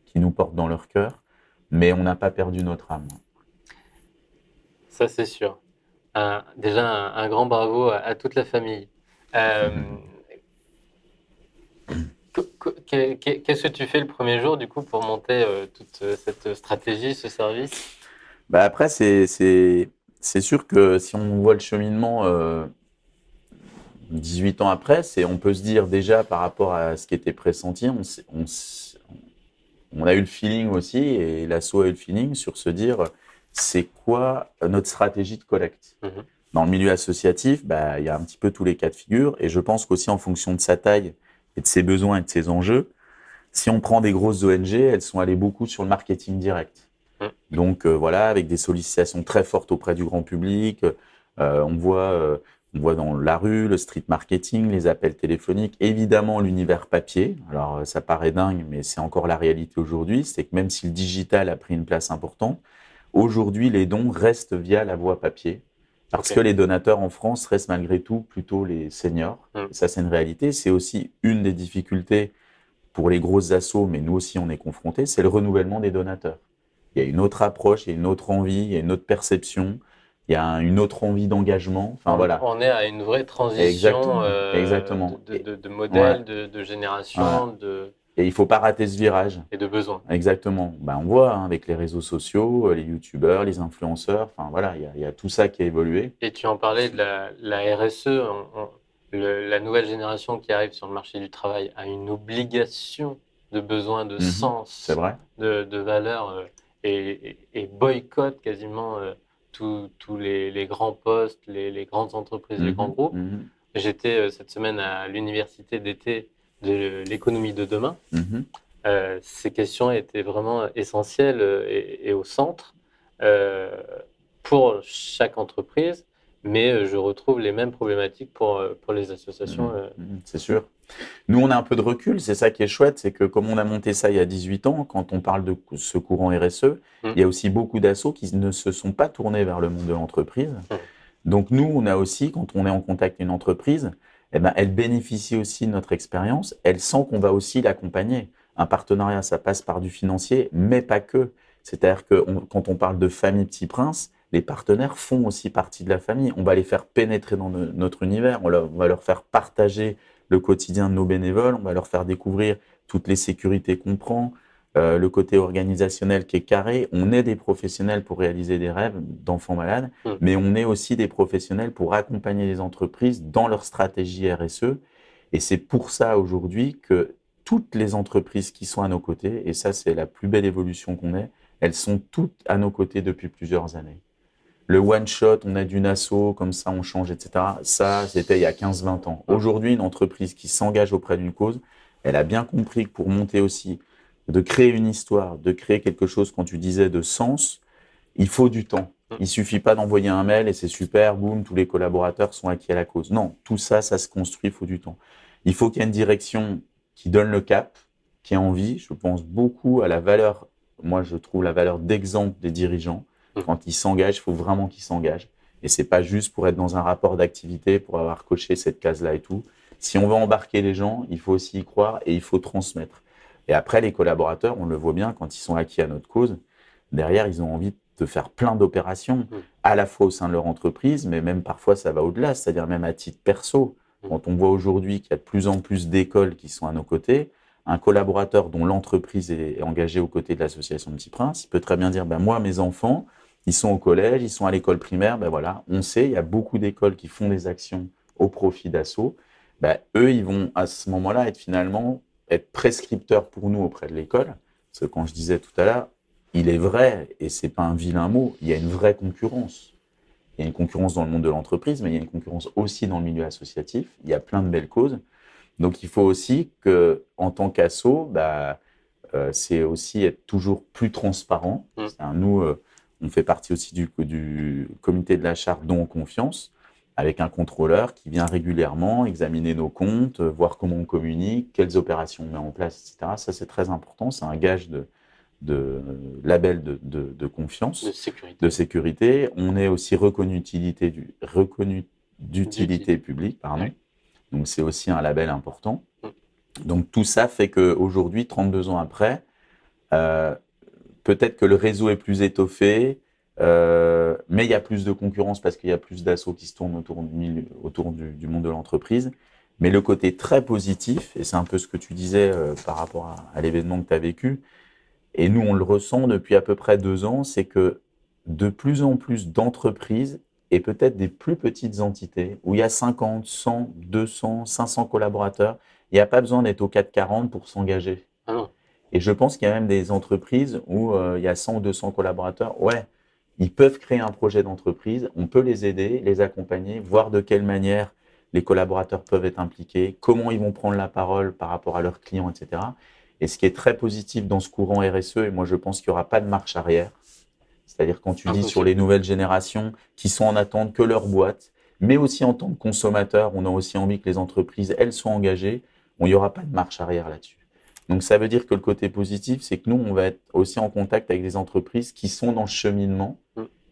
qui nous portent dans leur cœur, mais on n'a pas perdu notre âme. Ça, c'est sûr. Déjà, un grand bravo à toute la famille. Qu'est-ce que tu fais le premier jour, du coup, pour monter toute cette stratégie, ce service? Après, c'est sûr que si on voit le cheminement 18 ans après, on peut se dire déjà par rapport à ce qui était pressenti, on a eu le feeling aussi, et l'asso a eu le feeling sur se dire c'est quoi notre stratégie de collecte. Dans le milieu associatif, il y a un petit peu tous les cas de figure, et je pense qu'aussi en fonction de sa taille et de ses besoins et de ses enjeux, si on prend des grosses ONG, elles sont allées beaucoup sur le marketing direct. Donc avec des sollicitations très fortes auprès du grand public, on voit dans la rue le street marketing, les appels téléphoniques, évidemment l'univers papier. Alors ça paraît dingue, mais c'est encore la réalité aujourd'hui, c'est que même si le digital a pris une place importante, aujourd'hui les dons restent via la voie papier. Parce que les donateurs en France restent malgré tout plutôt les seniors. Ça, c'est une réalité. C'est aussi une des difficultés pour les grosses assos, mais nous aussi, on est confrontés, c'est le renouvellement des donateurs. Il y a une autre approche, il y a une autre envie, il y a une autre perception, il y a une autre envie d'engagement. Enfin, voilà. On est à une vraie transition Exactement. De modèle, de génération, Et il ne faut pas rater ce virage. Et de besoin. Exactement. On voit avec les réseaux sociaux, les youtubeurs, les influenceurs, il y a tout ça qui a évolué. Et tu en parlais de la RSE, la nouvelle génération qui arrive sur le marché du travail a une obligation de besoin de sens, c'est vrai. de valeur et boycotte quasiment tous les grands postes, les grandes entreprises, les grands groupes. J'étais cette semaine à l'université d'été de l'économie de demain. Ces questions étaient vraiment essentielles et au centre pour chaque entreprise, mais je retrouve les mêmes problématiques pour les associations. C'est sûr. Nous, on a un peu de recul, c'est ça qui est chouette, c'est que comme on a monté ça il y a 18 ans, quand on parle de ce courant RSE, il y a aussi beaucoup d'assos qui ne se sont pas tournés vers le monde de l'entreprise. Donc nous, on a aussi, quand on est en contact avec une entreprise, elle bénéficie aussi de notre expérience, elle sent qu'on va aussi l'accompagner. Un partenariat, ça passe par du financier, mais pas que. C'est-à-dire que quand on parle de famille Petit Prince, les partenaires font aussi partie de la famille. On va les faire pénétrer dans notre univers, on va leur faire partager le quotidien de nos bénévoles, on va leur faire découvrir toutes les sécurités qu'on prend, le côté organisationnel qui est carré. On est des professionnels pour réaliser des rêves d'enfants malades, mais on est aussi des professionnels pour accompagner les entreprises dans leur stratégie RSE. Et c'est pour ça aujourd'hui que toutes les entreprises qui sont à nos côtés, et ça c'est la plus belle évolution qu'on ait, elles sont toutes à nos côtés depuis plusieurs années. Le one-shot, on a d'une asso, comme ça on change, etc. Ça, c'était il y a 15-20 ans. Aujourd'hui, une entreprise qui s'engage auprès d'une cause, elle a bien compris que pour monter aussi, de créer une histoire, de créer quelque chose, quand tu disais de sens, il faut du temps. Il suffit pas d'envoyer un mail et c'est super, boum, tous les collaborateurs sont acquis à la cause. Non, tout ça, ça se construit, il faut du temps. Il faut qu'il y ait une direction qui donne le cap, qui ait envie. Je pense beaucoup à la valeur, moi je trouve la valeur d'exemple des dirigeants. Quand ils s'engagent, il faut vraiment qu'ils s'engagent. Et c'est pas juste pour être dans un rapport d'activité, pour avoir coché cette case-là et tout. Si on veut embarquer les gens, il faut aussi y croire et il faut transmettre. Et après, les collaborateurs, on le voit bien, quand ils sont acquis à notre cause, derrière, ils ont envie de faire plein d'opérations, à la fois au sein de leur entreprise, mais même parfois, ça va au-delà, c'est-à-dire même à titre perso. Quand on voit aujourd'hui qu'il y a de plus en plus d'écoles qui sont à nos côtés, un collaborateur dont l'entreprise est engagée aux côtés de l'association Petit Prince, il peut très bien dire, moi, mes enfants, ils sont au collège, ils sont à l'école primaire, voilà, on sait, il y a beaucoup d'écoles qui font des actions au profit d'Asso. Eux, ils vont à ce moment-là être prescripteurs pour nous auprès de l'école. Parce que quand je disais tout à l'heure, il est vrai, et c'est pas un vilain mot, il y a une vraie concurrence. Il y a une concurrence dans le monde de l'entreprise, mais il y a une concurrence aussi dans le milieu associatif. Il y a plein de belles causes. Donc, il faut aussi qu'en tant qu'asso, c'est aussi être toujours plus transparent. Nous, on fait partie aussi du comité de la charte Don en confiance, avec un contrôleur qui vient régulièrement examiner nos comptes, voir comment on communique, quelles opérations on met en place, etc. Ça, c'est très important. C'est un gage de label de confiance, de sécurité. On est aussi reconnu d'utilité publique. Pardon. Oui. Donc, c'est aussi un label important. Donc, tout ça fait qu'aujourd'hui, 32 ans après, peut-être que le réseau est plus étoffé, mais il y a plus de concurrence parce qu'il y a plus d'assos qui se tournent autour du monde de l'entreprise. Mais le côté très positif, et c'est un peu ce que tu disais par rapport à l'événement que tu as vécu, et nous, on le ressent depuis à peu près 2 ans, c'est que de plus en plus d'entreprises et peut-être des plus petites entités où il y a 50, 100, 200, 500 collaborateurs, il n'y a pas besoin d'être au 440 pour s'engager. Ah non. Et je pense qu'il y a même des entreprises où il y a 100 ou 200 collaborateurs. Ouais, ils peuvent créer un projet d'entreprise, on peut les aider, les accompagner, voir de quelle manière les collaborateurs peuvent être impliqués, comment ils vont prendre la parole par rapport à leurs clients, etc. Et ce qui est très positif dans ce courant RSE, et moi je pense qu'il n'y aura pas de marche arrière, c'est-à-dire quand tu dis sur les nouvelles générations qui sont en attente que leur boîte, mais aussi en tant que consommateur, on a aussi envie que les entreprises, elles soient engagées, il n'y aura pas de marche arrière là-dessus. Donc ça veut dire que le côté positif, c'est que nous, on va être aussi en contact avec des entreprises qui sont dans le cheminement,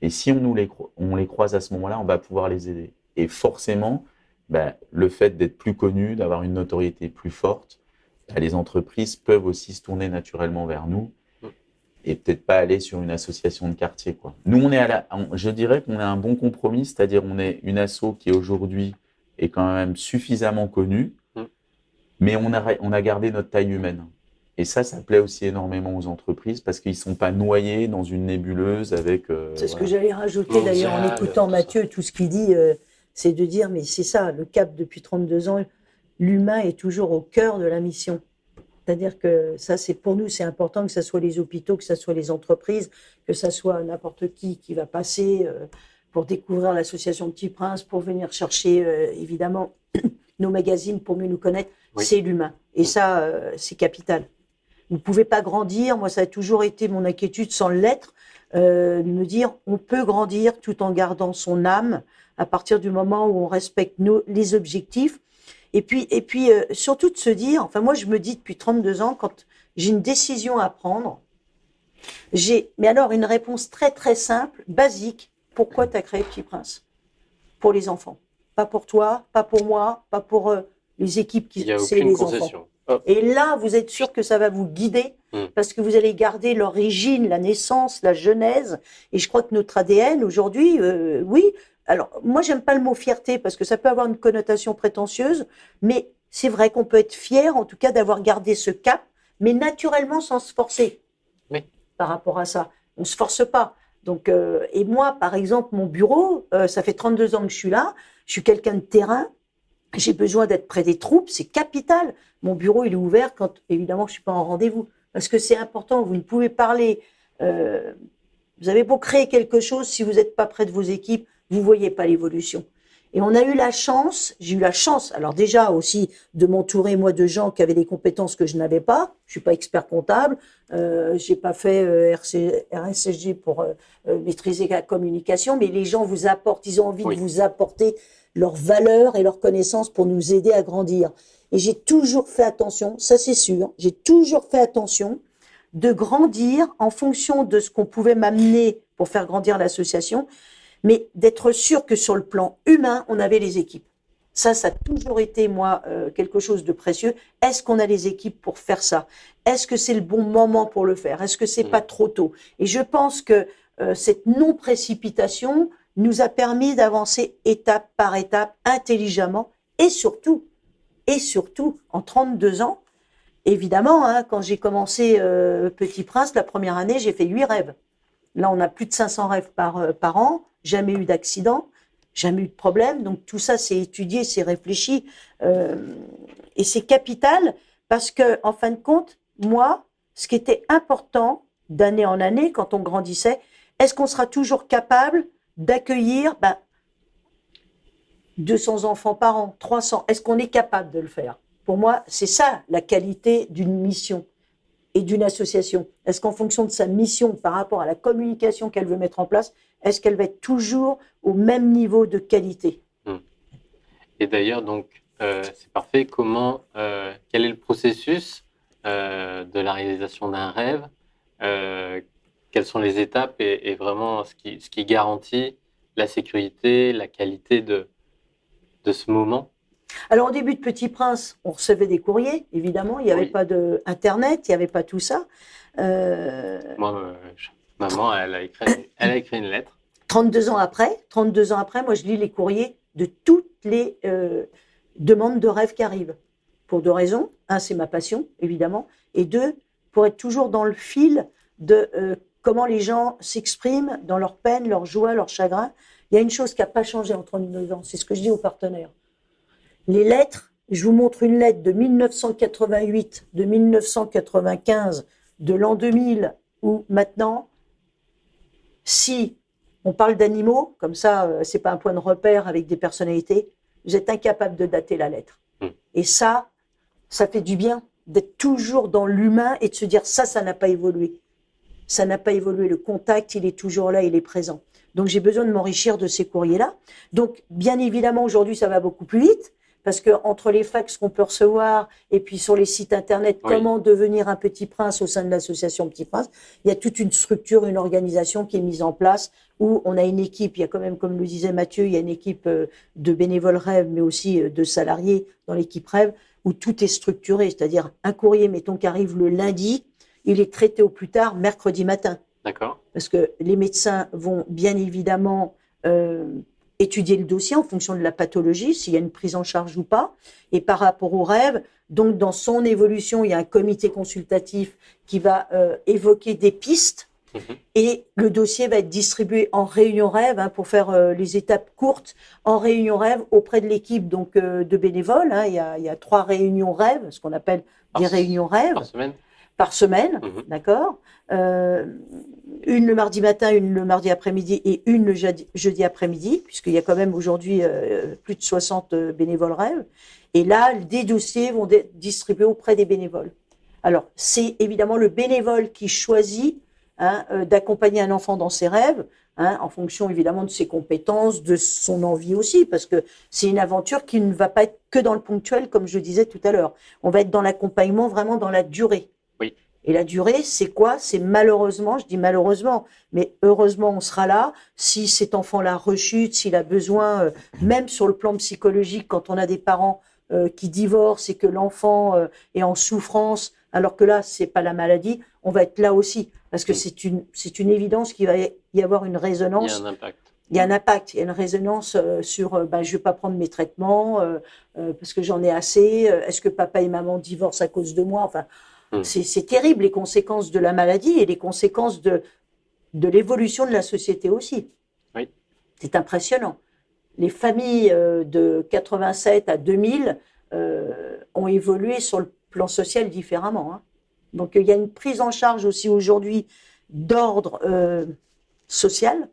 et si on les croise à ce moment-là, on va pouvoir les aider. Et forcément, le fait d'être plus connu, d'avoir une notoriété plus forte, les entreprises peuvent aussi se tourner naturellement vers nous et peut-être pas aller sur une association de quartier, quoi. Nous, je dirais qu'on est un bon compromis, c'est-à-dire on est une asso qui aujourd'hui est quand même suffisamment connue, mais on a gardé notre taille humaine. Et ça plaît aussi énormément aux entreprises parce qu'ils ne sont pas noyés dans une nébuleuse avec… c'est ce que j'allais rajouter d'ailleurs en écoutant Mathieu, tout ce qu'il dit, c'est de dire, mais c'est ça, le cap depuis 32 ans, l'humain est toujours au cœur de la mission. C'est-à-dire que ça, c'est pour nous, c'est important que ce soit les hôpitaux, que ce soit les entreprises, que ce soit n'importe qui va passer pour découvrir l'association Petit Prince, pour venir chercher évidemment nos magazines pour mieux nous connaître. Oui. C'est l'humain. Et ça, c'est capital. Vous ne pouvez pas grandir. Moi, ça a toujours été mon inquiétude sans l'être, de me dire on peut grandir tout en gardant son âme à partir du moment où on respecte les objectifs. Et puis surtout de se dire, enfin moi je me dis depuis 32 ans, quand j'ai une décision à prendre, mais alors une réponse très très simple, basique, pourquoi tu as créé Petit Prince ? Pour les enfants. Pas pour toi, pas pour moi, pas pour les équipes qui c'est les enfants. Et là, vous êtes sûr que ça va vous guider parce que vous allez garder l'origine, la naissance, la genèse. Et je crois que notre ADN aujourd'hui, oui. Alors, moi, j'aime pas le mot fierté parce que ça peut avoir une connotation prétentieuse, mais c'est vrai qu'on peut être fier, en tout cas, d'avoir gardé ce cap, mais naturellement sans se forcer. Oui. Par rapport à ça, on se force pas. Donc, et moi, par exemple, mon bureau, ça fait 32 ans que je suis là. Je suis quelqu'un de terrain. J'ai besoin d'être près des troupes, c'est capital. Mon bureau, il est ouvert quand, évidemment, je suis pas en rendez-vous. Parce que c'est important, vous ne pouvez parler. Vous avez beau créer quelque chose, si vous n'êtes pas près de vos équipes, vous voyez pas l'évolution. Et on a eu la chance, j'ai eu la chance, alors déjà aussi de m'entourer, moi, de gens qui avaient des compétences que je n'avais pas. Je suis pas expert comptable, j'ai pas fait RSSG pour maîtriser la communication, mais les gens vous apportent, ils ont envie de vous apporter leurs valeurs et leurs connaissances pour nous aider à grandir. Et j'ai toujours fait attention, ça c'est sûr, j'ai toujours fait attention de grandir en fonction de ce qu'on pouvait m'amener pour faire grandir l'association, mais d'être sûr que sur le plan humain, on avait les équipes. Ça a toujours été, moi, quelque chose de précieux. Est-ce qu'on a les équipes pour faire ça? Est-ce que c'est le bon moment pour le faire? Est-ce que c'est pas trop tôt? Et je pense que cette non-précipitation nous a permis d'avancer étape par étape, intelligemment, et surtout, en 32 ans, évidemment, hein, quand j'ai commencé Petit Prince, la première année, j'ai fait 8 rêves. Là, on a plus de 500 rêves par an, jamais eu d'accident, jamais eu de problème. Donc tout ça, c'est étudié, c'est réfléchi, et c'est capital parce que, en fin de compte, moi, ce qui était important d'année en année, quand on grandissait, est-ce qu'on sera toujours capable d'accueillir 200 enfants par an, 300? Est-ce qu'on est capable de le faire? Pour moi, c'est ça la qualité d'une mission et d'une association. Est-ce qu'en fonction de sa mission par rapport à la communication qu'elle veut mettre en place, est-ce qu'elle va être toujours au même niveau de qualité? Et d'ailleurs, donc, c'est parfait. Quel est le processus de la réalisation d'un rêve? Quelles sont les étapes et vraiment ce qui garantit la sécurité, la qualité de ce moment? Alors, au début de Petit Prince, on recevait des courriers, évidemment. Il n'y avait pas d'Internet, il n'y avait pas tout ça. Moi, maman, elle a écrit une lettre. 32 ans après, moi, je lis les courriers de toutes les demandes de rêve qui arrivent. Pour 2 raisons. 1, c'est ma passion, évidemment. Et 2, pour être toujours dans le fil de comment les gens s'expriment dans leur peine, leur joie, leur chagrin. Il y a une chose qui n'a pas changé en 32 ans, c'est ce que je dis aux partenaires. Les lettres, je vous montre une lettre de 1988, de 1995, de l'an 2000, où maintenant, si on parle d'animaux, comme ça, c'est pas un point de repère avec des personnalités, vous êtes incapable de dater la lettre. Et ça fait du bien d'être toujours dans l'humain et de se dire ça n'a pas évolué. Ça n'a pas évolué, le contact, il est toujours là, il est présent. Donc j'ai besoin de m'enrichir de ces courriers-là. Donc bien évidemment, aujourd'hui, ça va beaucoup plus vite. Parce que entre les fax qu'on peut recevoir et puis sur les sites internet, comment devenir un Petit Prince au sein de l'association Petit Prince, il y a toute une structure, une organisation qui est mise en place où on a une équipe. Il y a quand même, comme le disait Mathieu, il y a une équipe de bénévoles rêve, mais aussi de salariés dans l'équipe rêve où tout est structuré. C'est-à-dire un courrier, mettons, qui arrive le lundi, il est traité au plus tard mercredi matin. D'accord. Parce que les médecins vont bien évidemment étudier le dossier en fonction de la pathologie, s'il y a une prise en charge ou pas. Et par rapport au rêve, donc dans son évolution, il y a un comité consultatif qui va évoquer des pistes et le dossier va être distribué en réunion rêve pour faire les étapes courtes en réunion rêve auprès de l'équipe donc de bénévoles. Il y a 3 réunions rêve, ce qu'on appelle des réunions rêve. Par semaine, d'accord. Une le mardi matin, une le mardi après-midi et une le jeudi après-midi, puisqu'il y a quand même aujourd'hui plus de 60 bénévoles rêves. Et là, des dossiers vont être distribués auprès des bénévoles. Alors, c'est évidemment le bénévole qui choisit d'accompagner un enfant dans ses rêves, en fonction évidemment de ses compétences, de son envie aussi, parce que c'est une aventure qui ne va pas être que dans le ponctuel, comme je disais tout à l'heure. On va être dans l'accompagnement vraiment dans la durée. Et la durée, c'est quoi? C'est malheureusement, je dis malheureusement, mais heureusement, on sera là. Si cet enfant-là rechute, s'il a besoin, même sur le plan psychologique, quand on a des parents qui divorcent et que l'enfant est en souffrance, alors que là, c'est pas la maladie, on va être là aussi. Parce que c'est une évidence qu'il va y avoir une résonance. Il y a un impact. Il y a un impact, il y a une résonance sur je vais pas prendre mes traitements parce que j'en ai assez. Est-ce que papa et maman divorcent à cause de moi? Enfin, c'est terrible les conséquences de la maladie et les conséquences de l'évolution de la société aussi. Oui. C'est impressionnant. Les familles de 87 à 2000 ont évolué sur le plan social différemment. Donc il y a une prise en charge aussi aujourd'hui d'ordre social,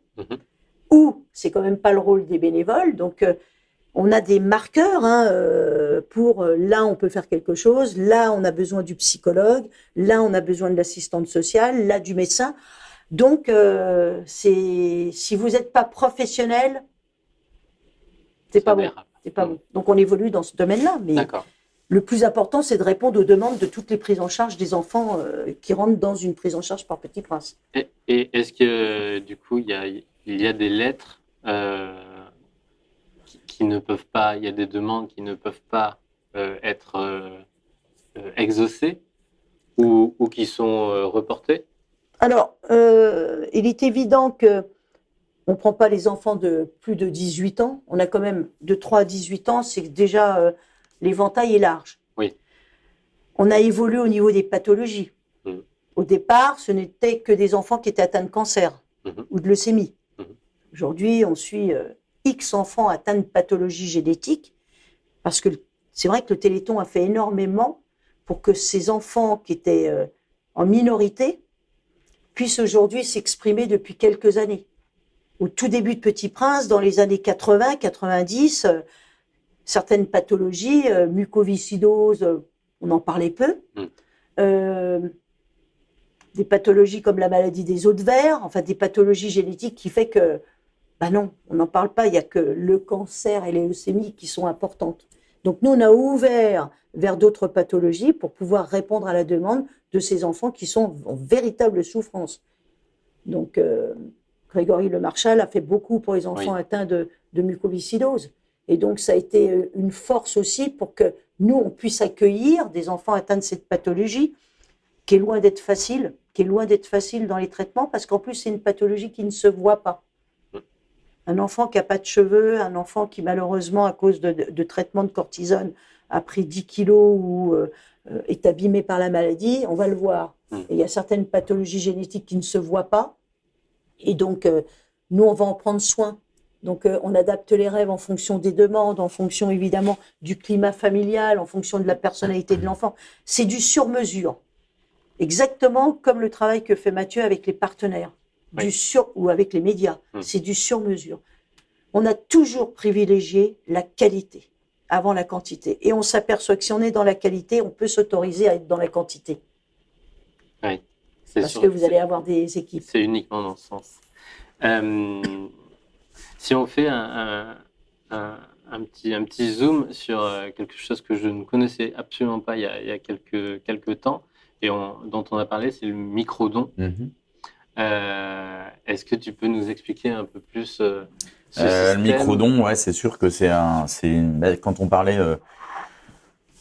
où c'est quand même pas le rôle des bénévoles. Donc on a des marqueurs pour là on peut faire quelque chose, là on a besoin du psychologue, là on a besoin de l'assistante sociale, là du médecin. Donc si vous n'êtes pas professionnel, c'est pas bon. C'est pas bon. Donc on évolue dans ce domaine-là. Mais le plus important, c'est de répondre aux demandes de toutes les prises en charge des enfants qui rentrent dans une prise en charge par Petit Prince. Et est-ce que du coup il y a des lettres qui ne peuvent pas, il y a des demandes qui ne peuvent pas être exaucées ou qui sont reportées? Alors, il est évident que on ne prend pas les enfants de plus de 18 ans. On a quand même de 3 à 18 ans, c'est que déjà l'éventail est large. Oui. On a évolué au niveau des pathologies. Mhm. Au départ, ce n'était que des enfants qui étaient atteints de cancer ou de leucémie. Aujourd'hui, on suit X enfants atteints de pathologies génétiques parce que c'est vrai que le Téléthon a fait énormément pour que ces enfants qui étaient en minorité puissent aujourd'hui s'exprimer depuis quelques années. Au tout début de Petit Prince, dans les années 80, 90, certaines pathologies, mucoviscidose, on en parlait peu. Des pathologies comme la maladie des os de verre, enfin des pathologies génétiques qui fait que, non, on n'en parle pas, il n'y a que le cancer et les leucémies qui sont importantes. Donc nous, on a ouvert vers d'autres pathologies pour pouvoir répondre à la demande de ces enfants qui sont en véritable souffrance. Donc, Grégory Le Marchal a fait beaucoup pour les enfants atteints de mucoviscidose. Et donc, ça a été une force aussi pour que nous, on puisse accueillir des enfants atteints de cette pathologie qui est loin d'être facile, dans les traitements, parce qu'en plus, c'est une pathologie qui ne se voit pas. Un enfant qui n'a pas de cheveux, un enfant qui, malheureusement, à cause de traitements de cortisone, a pris 10 kilos ou est abîmé par la maladie, on va le voir. Et il y a certaines pathologies génétiques qui ne se voient pas. Et donc, nous, on va en prendre soin. Donc, on adapte les rêves en fonction des demandes, en fonction, évidemment, du climat familial, en fonction de la personnalité de l'enfant. C'est du sur-mesure. Exactement comme le travail que fait Mathieu avec les partenaires ou avec les médias. C'est du sur-mesure. On a toujours privilégié la qualité avant la quantité. Et on s'aperçoit que si on est dans la qualité, on peut s'autoriser à être dans la quantité. Oui. Parce que vous allez avoir des équipes. C'est uniquement dans ce sens. Si on fait un petit zoom sur quelque chose que je ne connaissais absolument pas il y a quelques temps et dont on a parlé, c'est le microdon. Est-ce que tu peux nous expliquer un peu plus ce système? Le microdon, c'est sûr que quand on parlait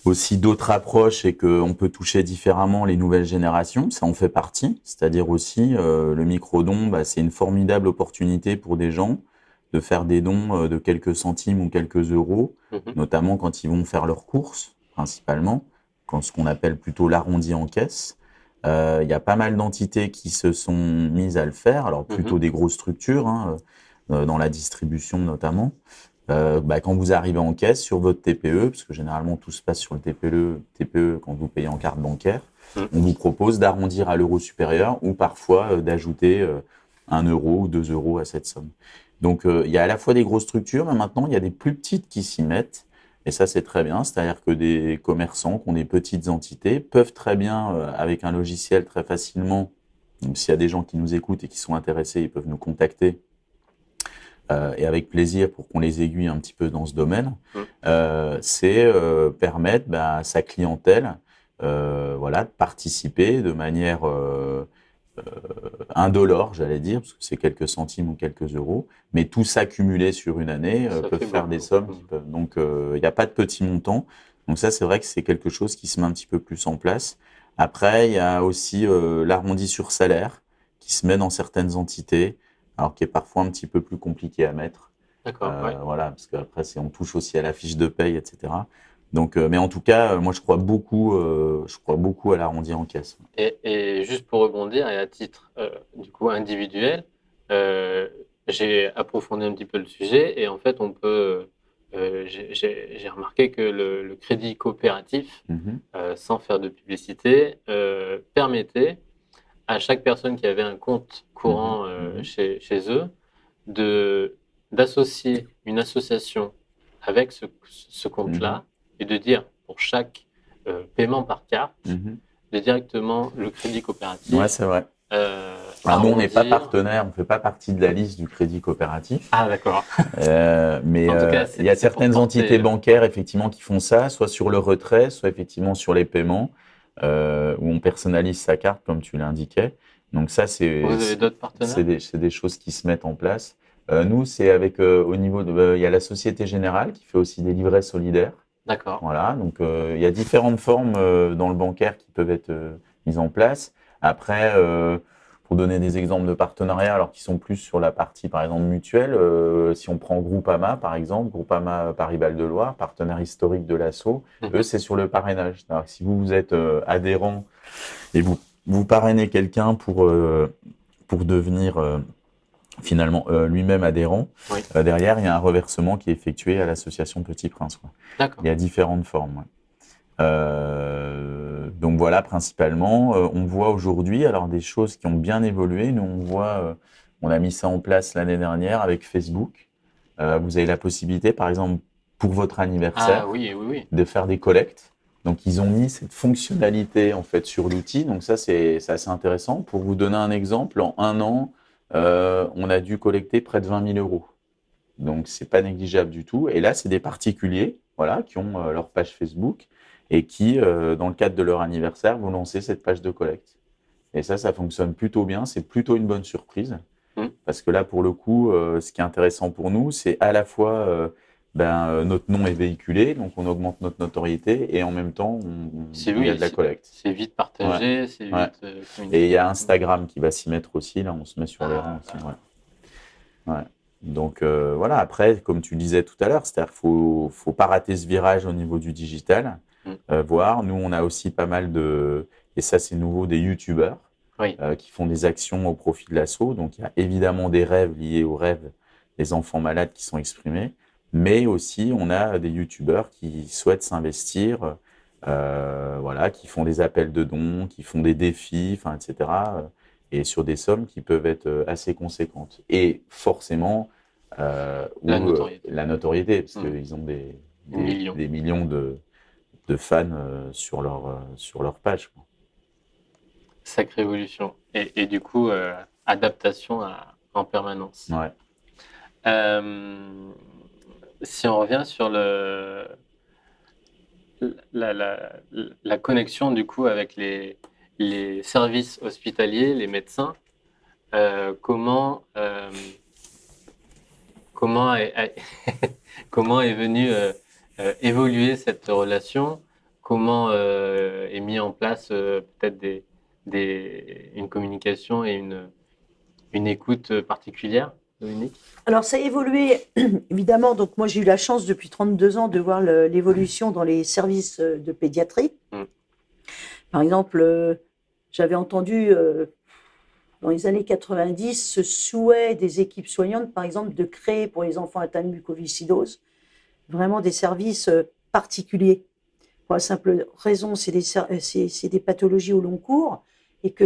aussi d'autres approches et qu'on peut toucher différemment les nouvelles générations, ça en fait partie. C'est-à-dire aussi, le microdon, c'est une formidable opportunité pour des gens de faire des dons de quelques centimes ou quelques euros, notamment quand ils vont faire leurs courses, principalement, ce qu'on appelle plutôt l'arrondi en caisse. Il y a pas mal d'entités qui se sont mises à le faire, alors plutôt des grosses structures, dans la distribution notamment. Quand vous arrivez en caisse sur votre TPE, parce que généralement tout se passe sur le TPE quand vous payez en carte bancaire, on vous propose d'arrondir à l'euro supérieur ou parfois d'ajouter 1 euro ou 2 euros à cette somme. Donc il y a à la fois des grosses structures, mais maintenant il y a des plus petites qui s'y mettent. Et ça, c'est très bien. C'est-à-dire que des commerçants qui ont des petites entités peuvent très bien, avec un logiciel très facilement, donc s'il y a des gens qui nous écoutent et qui sont intéressés, ils peuvent nous contacter. Et avec plaisir pour qu'on les aiguille un petit peu dans ce domaine, c'est permettre à sa clientèle de participer de manière indolore, j'allais dire, parce que c'est quelques centimes ou quelques euros, mais tout s'accumuler sur une année peuvent faire des sommes qui peuvent. Donc, il n'y a pas de petits montants. Donc ça, c'est vrai que c'est quelque chose qui se met un petit peu plus en place. Après, il y a aussi l'arrondi sur salaire qui se met dans certaines entités, alors qui est parfois un petit peu plus compliqué à mettre. D'accord. Voilà, parce qu'après, on touche aussi à la fiche de paye, etc. Donc, mais en tout cas, moi, je crois beaucoup à l'arrondi en caisse. Et juste pour rebondir, et à titre du coup individuel, j'ai approfondi un petit peu le sujet et en fait, on peut, j'ai remarqué que le crédit coopératif, sans faire de publicité, permettait à chaque personne qui avait un compte courant chez eux d'associer une association avec ce compte-là et de dire pour chaque paiement par carte, de directement le crédit coopératif. Ouais, c'est vrai. Nous, on n'est pas partenaire, on ne fait pas partie de la liste du crédit coopératif. Ah, d'accord. Mais il y a certaines entités bancaires, effectivement, qui font ça, soit sur le retrait, soit effectivement sur les paiements, où on personnalise sa carte, comme tu l'indiquais. Donc ça, Vous avez d'autres partenaires ? c'est des choses qui se mettent en place. Nous, c'est avec au niveau de, il y a la Société Générale qui fait aussi des livrets solidaires. D'accord. Voilà, donc il y a différentes formes dans le bancaire qui peuvent être mises en place. Après, pour donner des exemples de partenariats, alors qui sont plus sur la partie, par exemple, mutuelle, si on prend Groupama, par exemple, Groupama Paris-Val-de-Loire, partenaire historique de l'ASSO, eux, c'est sur le parrainage. Alors, si vous êtes adhérent et vous parrainez quelqu'un pour devenir finalement lui-même adhérent, Oui. derrière, il y a un reversement qui est effectué à l'association Petit Prince, quoi. D'accord. Il y a différentes formes. Ouais. Donc voilà, principalement, on voit aujourd'hui alors des choses qui ont bien évolué. Nous, on voit, on a mis ça en place l'année dernière avec Facebook. Vous avez la possibilité, par exemple, pour votre anniversaire, Ah oui, oui, oui. de faire des collectes. Donc ils ont mis cette fonctionnalité en fait sur l'outil. Donc ça, c'est assez intéressant. Pour vous donner un exemple, en 1 an, on a dû collecter près de 20 000 euros. Donc c'est pas négligeable du tout. Et là, c'est des particuliers, voilà, qui ont leur page Facebook et qui, dans le cadre de leur anniversaire, vont lancer cette page de collecte. Et ça fonctionne plutôt bien. C'est plutôt une bonne surprise. Parce que là, pour le coup, ce qui est intéressant pour nous, c'est à la fois notre nom est véhiculé, donc on augmente notre notoriété, et en même temps, il y a de la collecte. C'est vite partagé, c'est vite communiqué. Et il y a Instagram qui va s'y mettre aussi. Là, on se met sur les rangs aussi. Ouais. Donc voilà, après, comme tu disais tout à l'heure, c'est-à-dire qu'il faut pas rater ce virage au niveau du digital. Voir, nous, on a aussi pas mal et ça c'est nouveau, des youtubeurs qui font des actions au profit de l'asso. Donc il y a évidemment des rêves liés aux rêves des enfants malades qui sont exprimés, mais aussi on a des youtubeurs qui souhaitent s'investir, voilà, qui font des appels de dons, qui font des défis, enfin, etc. Et sur des sommes qui peuvent être assez conséquentes. Et forcément, la notoriété, parce qu'ils ont des millions de fans sur leur page. Sacrée évolution. Et du coup, adaptation en permanence. Ouais. Si on revient sur la connexion du coup avec les services hospitaliers, les médecins, comment est venue évoluer cette relation? Comment est mis en place peut-être une communication et une écoute particulière, Dominique? Alors, ça a évolué, évidemment. Donc, moi, j'ai eu la chance depuis 32 ans de voir l'évolution dans les services de pédiatrie. Par exemple, j'avais entendu dans les années 90 ce souhait des équipes soignantes, par exemple, de créer pour les enfants atteints de mucoviscidose vraiment des services particuliers. Pour la simple raison, c'est des pathologies au long cours et que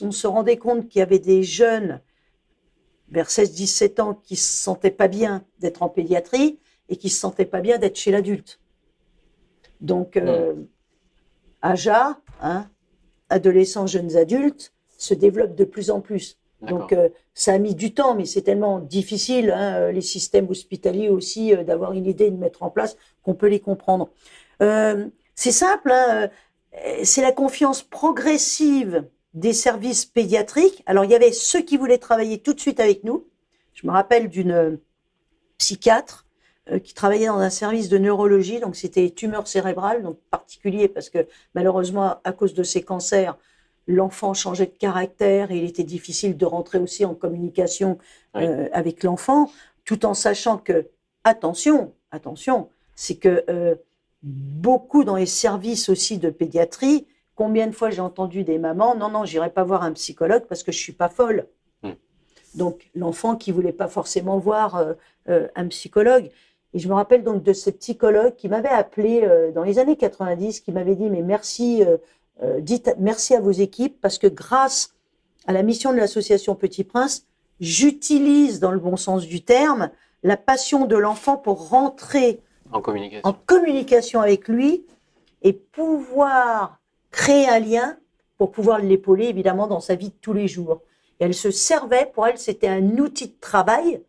on se rendait compte qu'il y avait des jeunes vers 16-17 ans qui se sentaient pas bien d'être en pédiatrie et qui se sentaient pas bien d'être chez l'adulte. Donc, AJA, adolescents, jeunes adultes, se développe de plus en plus. Donc, ça a mis du temps, mais c'est tellement difficile, les systèmes hospitaliers aussi, d'avoir une idée, de mettre en place, qu'on peut les comprendre. C'est simple, c'est la confiance progressive des services pédiatriques. Alors, il y avait ceux qui voulaient travailler tout de suite avec nous. Je me rappelle d'une psychiatre qui travaillait dans un service de neurologie, donc c'était tumeurs cérébrales, donc particulier parce que malheureusement, à cause de ces cancers, l'enfant changeait de caractère et il était difficile de rentrer aussi en communication avec l'enfant, tout en sachant que, attention, c'est que beaucoup dans les services aussi de pédiatrie, combien de fois j'ai entendu des mamans, non, j'irai pas voir un psychologue parce que je suis pas folle. Donc, l'enfant qui voulait pas forcément voir un psychologue. Et je me rappelle donc de ce psychologue qui m'avait appelé dans les années 90, qui m'avait dit, mais merci, dites merci à vos équipes parce que grâce à la mission de l'association Petit Prince, j'utilise dans le bon sens du terme la passion de l'enfant pour rentrer en communication avec lui et pouvoir créer un lien pour pouvoir l'épauler évidemment dans sa vie de tous les jours. Et elle se servait, pour elle, c'était un outil de travail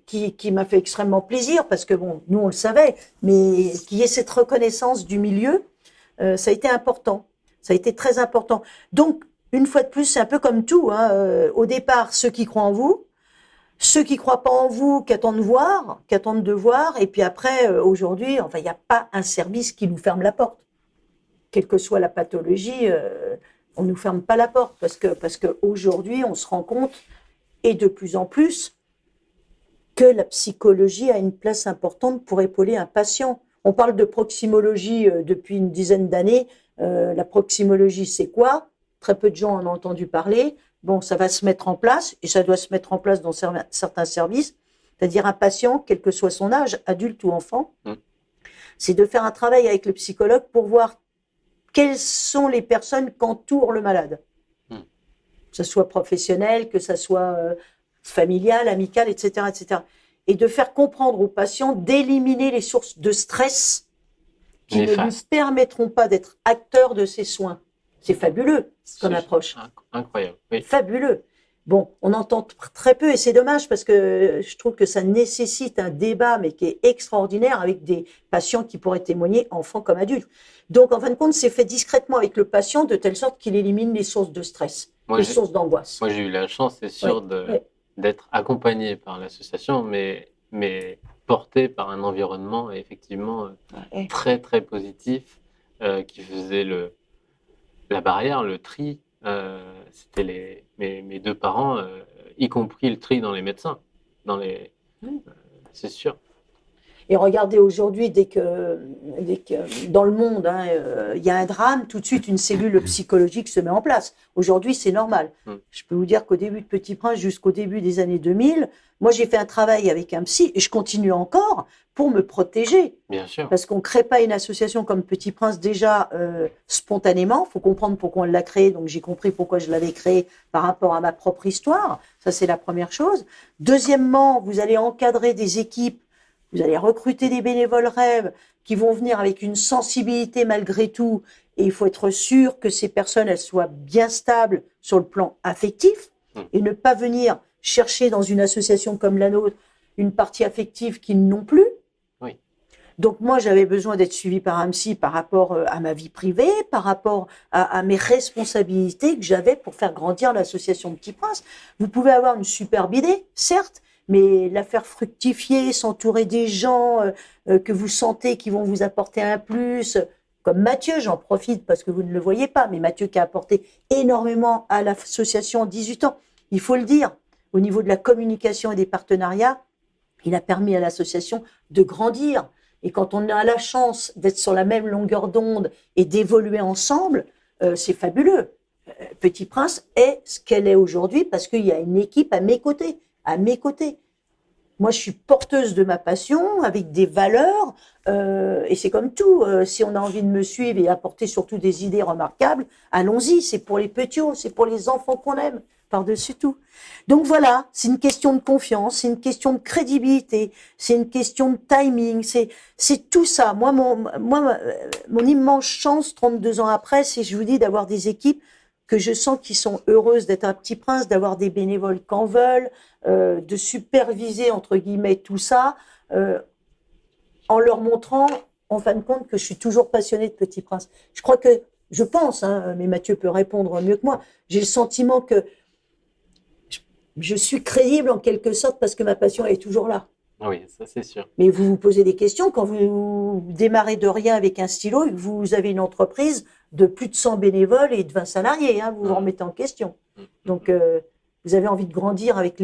qui m'a fait extrêmement plaisir parce que bon, nous on le savait, mais qu'il y ait cette reconnaissance du milieu, ça a été important, ça a été très important. Donc, une fois de plus, c'est un peu comme tout. Au départ, ceux qui croient en vous, ceux qui croient pas en vous, qui attendent de voir, et puis après, aujourd'hui, enfin, il n'y a pas un service qui nous ferme la porte. Quelle que soit la pathologie, on nous ferme pas la porte, parce que aujourd'hui, on se rend compte, et de plus en plus, que la psychologie a une place importante pour épauler un patient. On parle de proximologie depuis une dizaine d'années. La proximologie, c'est quoi? Très peu de gens en ont entendu parler. Bon, ça va se mettre en place, et ça doit se mettre en place dans certains services, c'est-à-dire un patient, quel que soit son âge, adulte ou enfant, c'est de faire un travail avec le psychologue pour voir quelles sont les personnes qu'entoure le malade. Que ce soit professionnel, que ce soit familial, amical, etc., etc. Et de faire comprendre aux patients d'éliminer les sources de stress qui ne lui permettront pas d'être acteur de ses soins. C'est fabuleux, comme approche. Incroyable. Oui. Fabuleux. Bon, on entend très peu et c'est dommage parce que je trouve que ça nécessite un débat, mais qui est extraordinaire avec des patients qui pourraient témoigner, enfants comme adultes. Donc, en fin de compte, c'est fait discrètement avec le patient de telle sorte qu'il élimine les sources de stress, les sources d'angoisse. Moi, j'ai eu la chance, c'est sûr, d'être accompagné par l'association, mais porté par un environnement effectivement très, très positif qui faisait la barrière, le tri. C'était mes deux parents, y compris le tri dans les médecins. C'est sûr. Et regardez aujourd'hui, dès que dans le monde, y a un drame, tout de suite une cellule psychologique se met en place. Aujourd'hui, c'est normal. Je peux vous dire qu'au début de Petit Prince, jusqu'au début des années 2000, moi j'ai fait un travail avec un psy et je continue encore pour me protéger. Bien sûr. Parce qu'on ne crée pas une association comme Petit Prince déjà spontanément. Il faut comprendre pourquoi on l'a créée. Donc j'ai compris pourquoi je l'avais créée par rapport à ma propre histoire. Ça, c'est la première chose. Deuxièmement, vous allez encadrer des équipes. Vous allez recruter des bénévoles rêves qui vont venir avec une sensibilité malgré tout. Et il faut être sûr que ces personnes, elles soient bien stables sur le plan affectif et ne pas venir chercher dans une association comme la nôtre une partie affective qu'ils n'ont plus. Oui. Donc moi, j'avais besoin d'être suivie par un psy par rapport à ma vie privée, par rapport à mes responsabilités que j'avais pour faire grandir l'association Petit Prince. Vous pouvez avoir une superbe idée, certes, mais la faire fructifier, s'entourer des gens que vous sentez qui vont vous apporter un plus, comme Mathieu, j'en profite parce que vous ne le voyez pas, mais Mathieu qui a apporté énormément à l'association en 18 ans, il faut le dire, au niveau de la communication et des partenariats, il a permis à l'association de grandir. Et quand on a la chance d'être sur la même longueur d'onde et d'évoluer ensemble, c'est fabuleux. Petit Prince est ce qu'elle est aujourd'hui parce qu'il y a une équipe à mes côtés. Moi, je suis porteuse de ma passion, avec des valeurs, et c'est comme tout. Si on a envie de me suivre et apporter surtout des idées remarquables, allons-y. C'est pour les petits, c'est pour les enfants qu'on aime, par-dessus tout. Donc voilà, c'est une question de confiance, c'est une question de crédibilité, c'est une question de timing, c'est tout ça. Moi, mon immense chance, 32 ans après, c'est, je vous dis, d'avoir des équipes que je sens qu'ils sont heureuses d'être un Petit Prince, d'avoir des bénévoles qu'en veulent, de superviser, entre guillemets, tout ça, en leur montrant, en fin de compte, que je suis toujours passionnée de Petit Prince. Je pense, mais Mathieu peut répondre mieux que moi, j'ai le sentiment que je suis crédible en quelque sorte parce que ma passion est toujours là. Oui, ça c'est sûr. Mais vous vous posez des questions quand vous démarrez de rien avec un stylo et que vous avez une entreprise de plus de 100 bénévoles et de 20 salariés, vous vous remettez en question. Donc, vous avez envie de grandir avec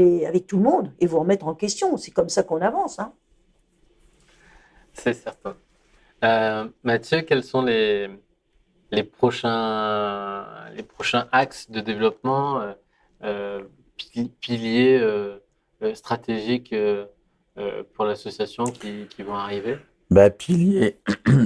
tout le monde et vous remettre en question. C'est comme ça qu'on avance. C'est certain. Mathieu, quels sont les prochains axes de développement, piliers stratégiques pour l'association qui vont arriver? Piliers,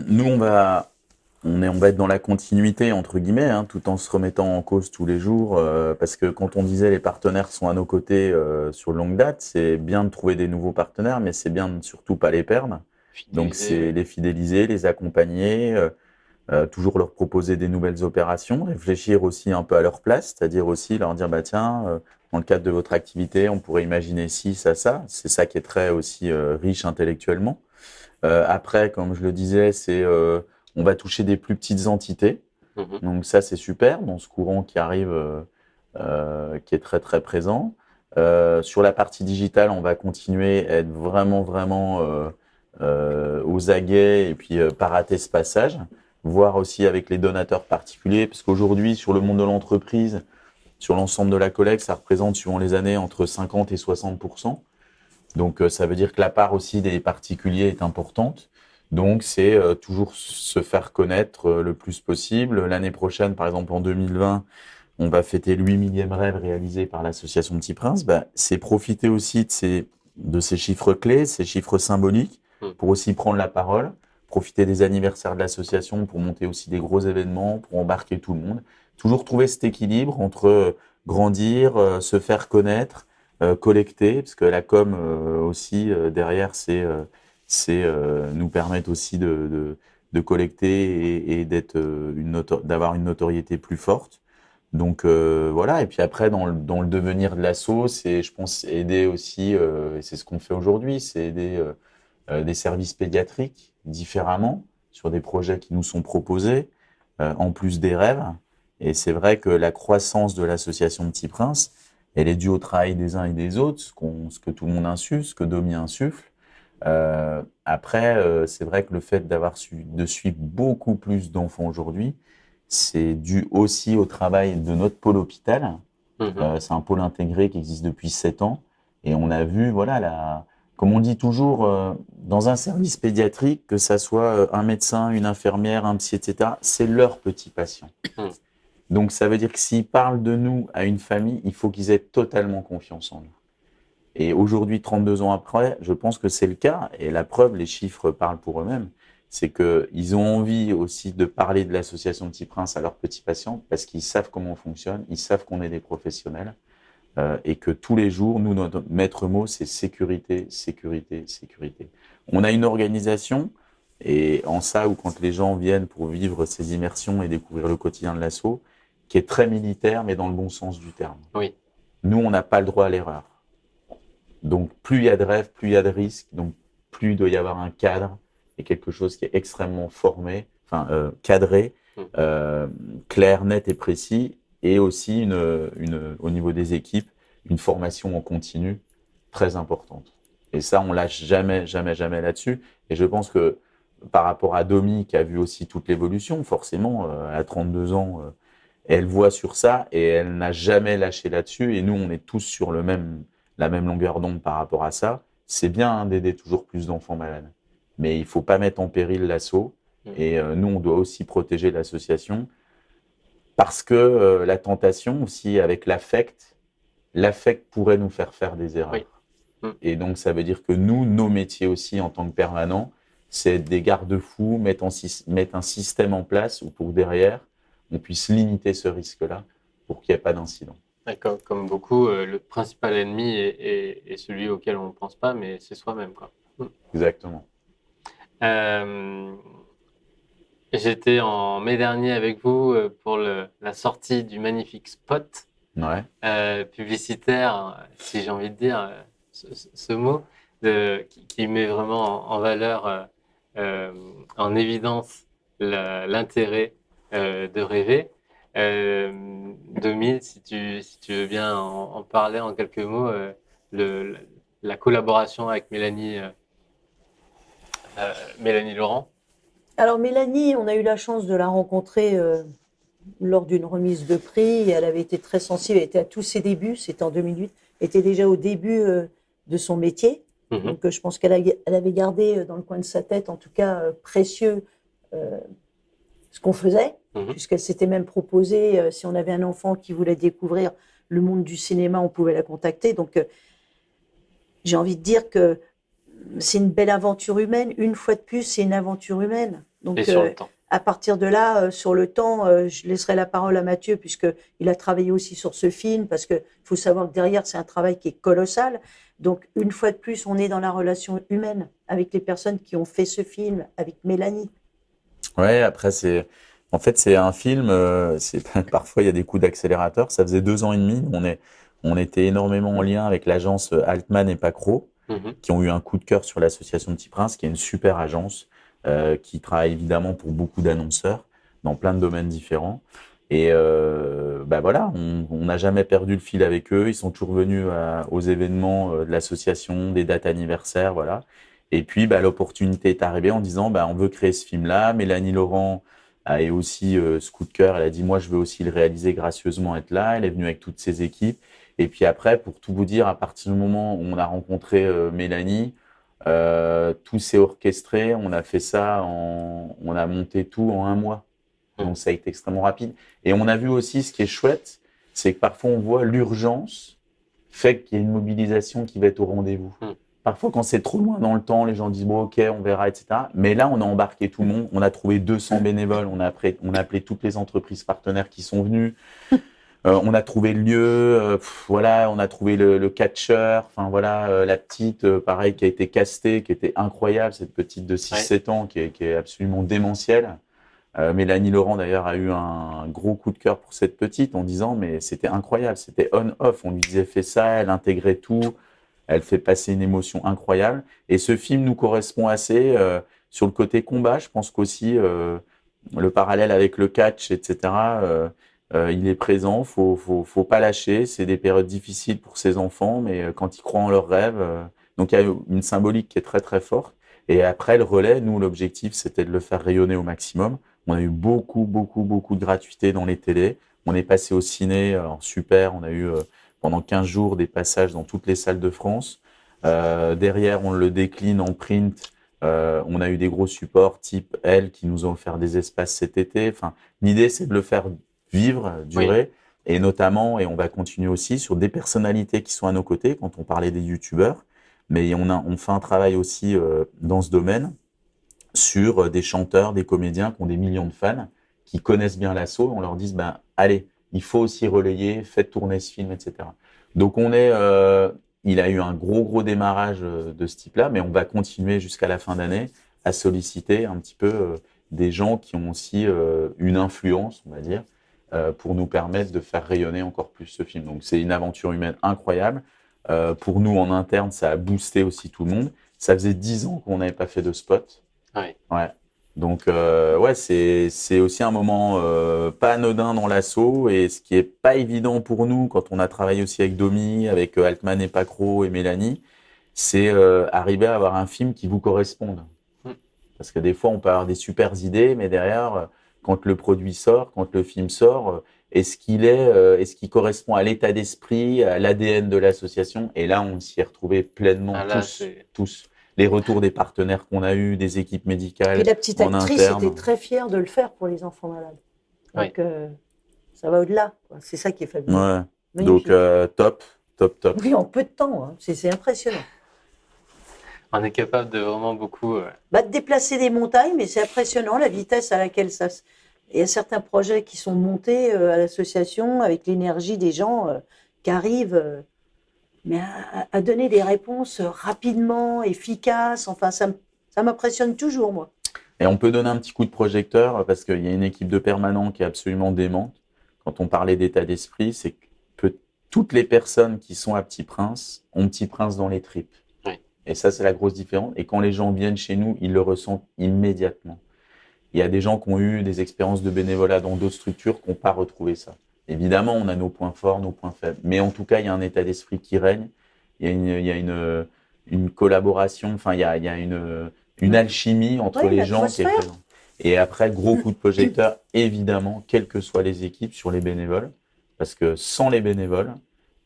nous on va être dans la continuité entre guillemets, tout en se remettant en cause tous les jours, parce que quand on disait les partenaires sont à nos côtés sur longue date, c'est bien de trouver des nouveaux partenaires, mais c'est bien de surtout pas les perdre. Donc c'est les fidéliser, les accompagner, toujours leur proposer des nouvelles opérations, réfléchir aussi un peu à leur place, c'est-à-dire aussi leur dire tiens, dans le cadre de votre activité, on pourrait imaginer ci, ça, ça. C'est ça qui est très aussi riche intellectuellement. Après, comme je le disais, c'est on va toucher des plus petites entités. Donc ça, c'est super dans ce courant qui arrive, qui est très très présent. Sur la partie digitale, on va continuer à être vraiment aux aguets et puis pas rater ce passage. Voir aussi avec les donateurs particuliers, parce qu'aujourd'hui, sur le monde de l'entreprise, sur l'ensemble de la collecte, ça représente, suivant les années, entre 50 et 60%. Donc, ça veut dire que la part aussi des particuliers est importante. Donc, c'est toujours se faire connaître le plus possible. L'année prochaine, par exemple, en 2020, on va fêter le 8 millième rêve réalisé par l'association Petit Prince. C'est profiter aussi de ces chiffres clés, ces chiffres symboliques, pour aussi prendre la parole, profiter des anniversaires de l'association pour monter aussi des gros événements, pour embarquer tout le monde. Toujours trouver cet équilibre entre grandir, se faire connaître, collecter, parce que la com aussi derrière, c'est nous permettre aussi de collecter et d'avoir une notoriété plus forte. Donc voilà, et puis après dans le devenir de l'asso, c'est, je pense, aider aussi, et c'est ce qu'on fait aujourd'hui, c'est aider des services pédiatriques différemment sur des projets qui nous sont proposés, en plus des rêves. Et c'est vrai que la croissance de l'association Petit Prince, elle est due au travail des uns et des autres, ce que tout le monde insuffle, ce que Domi insuffle. Après, c'est vrai que le fait de suivre beaucoup plus d'enfants aujourd'hui, c'est dû aussi au travail de notre pôle hôpital. C'est un pôle intégré qui existe depuis 7 ans. Et on a vu, voilà, comme on dit toujours, dans un service pédiatrique, que ça soit un médecin, une infirmière, un psy, etc., c'est leur petit patient. Donc, ça veut dire que s'ils parlent de nous à une famille, il faut qu'ils aient totalement confiance en nous. Et aujourd'hui, 32 ans après, je pense que c'est le cas. Et la preuve, les chiffres parlent pour eux-mêmes. C'est qu'ils ont envie aussi de parler de l'association Petit Prince à leurs petits patients parce qu'ils savent comment on fonctionne, ils savent qu'on est des professionnels et que tous les jours, nous, notre maître mot, c'est sécurité, sécurité, sécurité. On a une organisation et en ça, ou quand les gens viennent pour vivre ces immersions et découvrir le quotidien de l'asso, qui est très militaire, mais dans le bon sens du terme. Oui. Nous, on n'a pas le droit à l'erreur. Donc, plus il y a de rêves, plus il y a de risques, donc plus il doit y avoir un cadre et quelque chose qui est extrêmement cadré, clair, net et précis, et aussi au niveau des équipes, une formation en continu très importante. Et ça, on lâche jamais là-dessus. Et je pense que par rapport à Domi, qui a vu aussi toute l'évolution, forcément, à 32 ans, elle voit sur ça et elle n'a jamais lâché là-dessus. Et nous, on est tous sur la même longueur d'onde par rapport à ça. C'est bien d'aider toujours plus d'enfants malades. Mais il ne faut pas mettre en péril l'asso. Et nous, on doit aussi protéger l'association parce que la tentation aussi avec l'affect pourrait nous faire des erreurs. Oui. Et donc, ça veut dire que nous, nos métiers aussi en tant que permanents, c'est des garde-fous, mettre un système en place où pour derrière, on puisse limiter ce risque-là pour qu'il n'y ait pas d'incident. Comme beaucoup, le principal ennemi est celui auquel on ne pense pas, mais c'est soi-même, quoi. Exactement. J'étais en mai dernier avec vous pour la sortie du magnifique spot publicitaire, si j'ai envie de dire ce mot, qui met vraiment en valeur, en évidence l'intérêt de rêver. 2000, si tu veux bien en parler en quelques mots, la collaboration avec Mélanie Laurent. Alors Mélanie, on a eu la chance de la rencontrer lors d'une remise de prix. Elle avait été très sensible, elle était à tous ses débuts, c'était en 2008, elle était déjà au début de son métier. Donc je pense qu'elle avait gardé dans le coin de sa tête, en tout cas précieux, ce qu'on faisait, puisqu'elle s'était même proposé, si on avait un enfant qui voulait découvrir le monde du cinéma, on pouvait la contacter. Donc j'ai envie de dire que c'est une belle aventure humaine. Une fois de plus, c'est une aventure humaine. Donc, et sur le temps. À partir de là, sur le temps, je laisserai la parole à Mathieu, puisqu'il a travaillé aussi sur ce film, parce qu'il faut savoir que derrière, c'est un travail qui est colossal. Donc, une fois de plus, on est dans la relation humaine avec les personnes qui ont fait ce film, avec Mélanie. Ouais, après, c'est un film, parfois il y a des coups d'accélérateur. Ça faisait 2 ans et demi, on était énormément en lien avec l'agence Altman et Pacro, qui ont eu un coup de cœur sur l'association Petit Prince, qui est une super agence qui travaille évidemment pour beaucoup d'annonceurs dans plein de domaines différents. Et voilà, on n'a jamais perdu le fil avec eux. Ils sont toujours venus aux événements de l'association, des dates anniversaires, voilà. Et puis, l'opportunité est arrivée en disant, on veut créer ce film-là. Mélanie Laurent a eu aussi ce coup de cœur. Elle a dit, moi, je veux aussi le réaliser gracieusement, être là. Elle est venue avec toutes ses équipes. Et puis après, pour tout vous dire, à partir du moment où on a rencontré Mélanie, tout s'est orchestré. On a fait ça, on a monté tout en 1 mois. Donc, ça a été extrêmement rapide. Et on a vu aussi, ce qui est chouette, c'est que parfois, on voit l'urgence fait qu'il y a une mobilisation qui va être au rendez-vous. Parfois, quand c'est trop loin dans le temps, les gens disent, bon, ok, on verra, etc. Mais là, on a embarqué tout le monde. On a trouvé 200 bénévoles. On a appelé toutes les entreprises partenaires qui sont venues. On a trouvé le lieu. Voilà, on a trouvé le catcheur. Enfin, voilà, la petite, pareil, qui a été castée, qui était incroyable, cette petite de 6-7 ans, qui est absolument démentielle. Mélanie Laurent, d'ailleurs, a eu un gros coup de cœur pour cette petite en disant, mais c'était incroyable, c'était on-off. On lui disait, fais ça, elle intégrait tout, elle fait passer une émotion incroyable. Et ce film nous correspond assez sur le côté combat. Je pense qu'aussi, le parallèle avec le catch, etc., il est présent, faut pas lâcher. C'est des périodes difficiles pour ces enfants, mais quand ils croient en leurs rêves, donc il y a une symbolique qui est très, très forte. Et après, le relais, nous, l'objectif, c'était de le faire rayonner au maximum. On a eu beaucoup de gratuité dans les télés. On est passé au ciné, alors super, on a eu pendant 15 jours des passages dans toutes les salles de France. Derrière, on le décline en print. On a eu des gros supports type Elle qui nous ont offert des espaces cet été. Enfin, l'idée, c'est de le faire vivre, durer. Et notamment, et on va continuer aussi, sur des personnalités qui sont à nos côtés, quand on parlait des youtubeurs. Mais on fait un travail aussi dans ce domaine sur des chanteurs, des comédiens qui ont des millions de fans, qui connaissent bien l'assaut. On leur dit, allez, il faut aussi relayer, faites tourner ce film, etc. Donc il a eu un gros démarrage de ce type-là, mais on va continuer jusqu'à la fin d'année à solliciter un petit peu des gens qui ont aussi une influence, on va dire, pour nous permettre de faire rayonner encore plus ce film. Donc c'est une aventure humaine incroyable. Pour nous, en interne, ça a boosté aussi tout le monde. Ça faisait 10 ans qu'on n'avait pas fait de spot. Ouais. Donc, c'est aussi un moment pas anodin dans l'assaut, et ce qui est pas évident pour nous quand on a travaillé aussi avec Domi, avec Altman et Pacro et Mélanie, c'est arriver à avoir un film qui vous corresponde. Parce que des fois, on peut avoir des super idées, mais derrière, quand le produit sort, quand le film sort, est-ce qu'il correspond à l'état d'esprit, à l'ADN de l'association? Et là, on s'y est retrouvés pleinement, tous. Les retours des partenaires qu'on a eus, des équipes médicales. Et la petite actrice interne. était très fière de le faire pour les enfants malades. Donc, ça va au-delà. C'est ça qui est fabuleux. Ouais. Magnifique. Donc, top. Oui, en peu de temps. Hein. C'est impressionnant. On est capable de vraiment beaucoup... De déplacer des montagnes, mais c'est impressionnant la vitesse à laquelle ça... Il y a certains projets qui sont montés à l'association avec l'énergie des gens qui arrivent... mais à donner des réponses rapidement, efficaces, enfin, ça m'impressionne toujours, moi. Et on peut donner un petit coup de projecteur, parce qu'il y a une équipe de permanents qui est absolument démente. Quand on parlait d'état d'esprit, c'est que toutes les personnes qui sont à Petit Prince ont Petit Prince dans les tripes. Et ça, c'est la grosse différence. Et quand les gens viennent chez nous, ils le ressentent immédiatement. Il y a des gens qui ont eu des expériences de bénévolat dans d'autres structures qui n'ont pas retrouvé ça. Évidemment, on a nos points forts, nos points faibles. Mais en tout cas, il y a un état d'esprit qui règne. Il y a une collaboration, enfin, il y a une alchimie entre les gens qui est présente. Et après, gros coup de projecteur, évidemment, quelles que soient les équipes, sur les bénévoles. Parce que sans les bénévoles,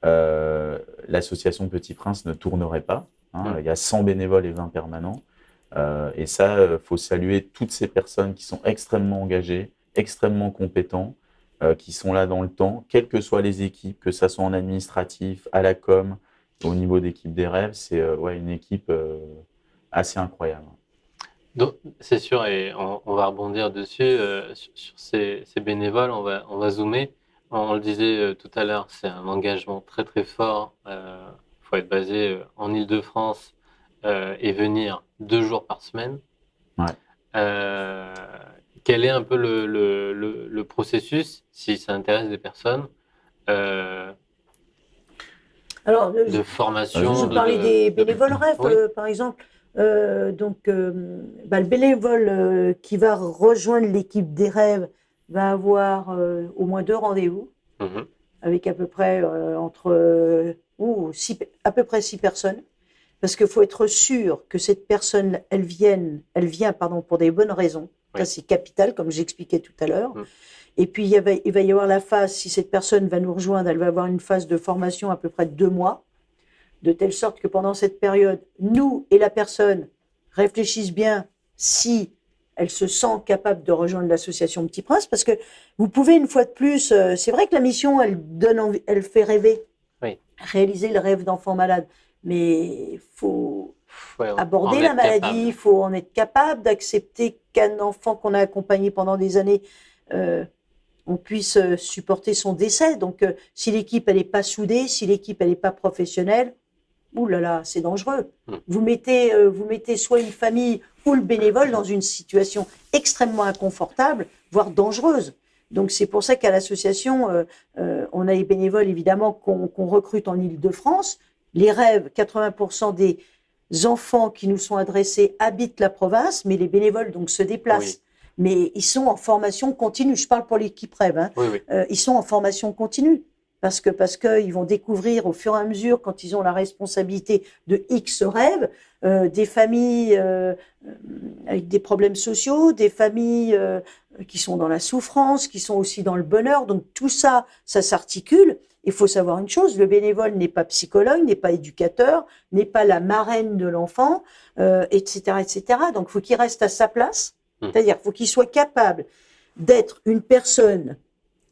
l'association Petit Prince ne tournerait pas. Il y a 100 bénévoles et 20 permanents. Et ça, faut saluer toutes ces personnes qui sont extrêmement engagées, extrêmement compétents, qui sont là dans le temps, quelles que soient les équipes, que ça soit en administratif, à la com, au niveau d'équipe des rêves, c'est une équipe assez incroyable. Donc, c'est sûr, et on va rebondir dessus, sur ces bénévoles, on va zoomer. On le disait tout à l'heure, c'est un engagement très très fort. Faut être basé en Île-de-France et venir 2 jours par semaine. Quel est un peu le processus, si ça intéresse des personnes, Alors, de formation? Je parlais des bénévoles rêves, par exemple. Le bénévole qui va rejoindre l'équipe des rêves va avoir au moins 2 rendez-vous Mhm. avec à peu près à peu près 6 personnes. Parce qu'il faut être sûr que cette personne, elle vient pour des bonnes raisons. Oui. Ça, c'est capital, comme j'expliquais tout à l'heure. Mm. Et puis, il va y avoir la phase, si cette personne va nous rejoindre, elle va avoir une phase de formation à peu près de 2 mois, de telle sorte que pendant cette période, nous et la personne réfléchissent bien si elle se sent capable de rejoindre l'association Petit Prince, parce que vous pouvez, une fois de plus, c'est vrai que la mission, elle donne envie, elle fait rêver, Oui. réaliser le rêve d'enfant malade, mais il faut Ouais, aborder en la être maladie, capable. il faut en être capable d'accepter qu'un enfant qu'on a accompagné pendant des années, on puisse supporter son décès. Donc, si l'équipe elle n'est pas soudée, si l'équipe elle n'est pas professionnelle, ouh là là, c'est dangereux. Mm. Vous mettez soit une famille ou le bénévole dans une situation extrêmement inconfortable, voire dangereuse. Donc c'est pour ça qu'à l'association, on a les bénévoles évidemment qu'on recrute en Île-de-France. Les rêves, 80% des enfants qui nous sont adressés habitent la province, mais les bénévoles donc se déplacent. Oui. Mais ils sont en formation continue. Je parle pour l'équipe rêve. Hein. Oui, oui. Ils sont en formation continue. Parce que ils vont découvrir au fur et à mesure, quand ils ont la responsabilité de X rêves, des familles avec des problèmes sociaux, des familles qui sont dans la souffrance, qui sont aussi dans le bonheur. Donc tout ça, ça s'articule. Il faut savoir une chose, le bénévole n'est pas psychologue, n'est pas éducateur, n'est pas la marraine de l'enfant, etc., etc. Donc il faut qu'il reste à sa place. C'est-à-dire qu'il faut qu'il soit capable d'être une personne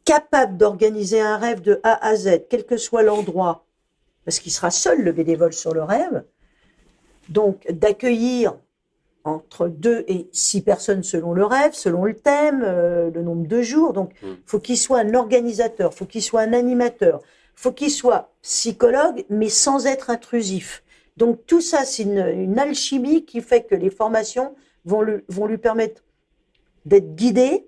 capable d'organiser un rêve de A à Z, quel que soit l'endroit, parce qu'il sera seul le bénévole sur le rêve, donc d'accueillir entre 2 et 6 personnes selon le rêve, selon le thème, le nombre de jours. Donc, il faut qu'il soit un organisateur, il faut qu'il soit un animateur, il faut qu'il soit psychologue, mais sans être intrusif. Donc, tout ça, c'est une alchimie qui fait que les formations vont lui permettre d'être guidé,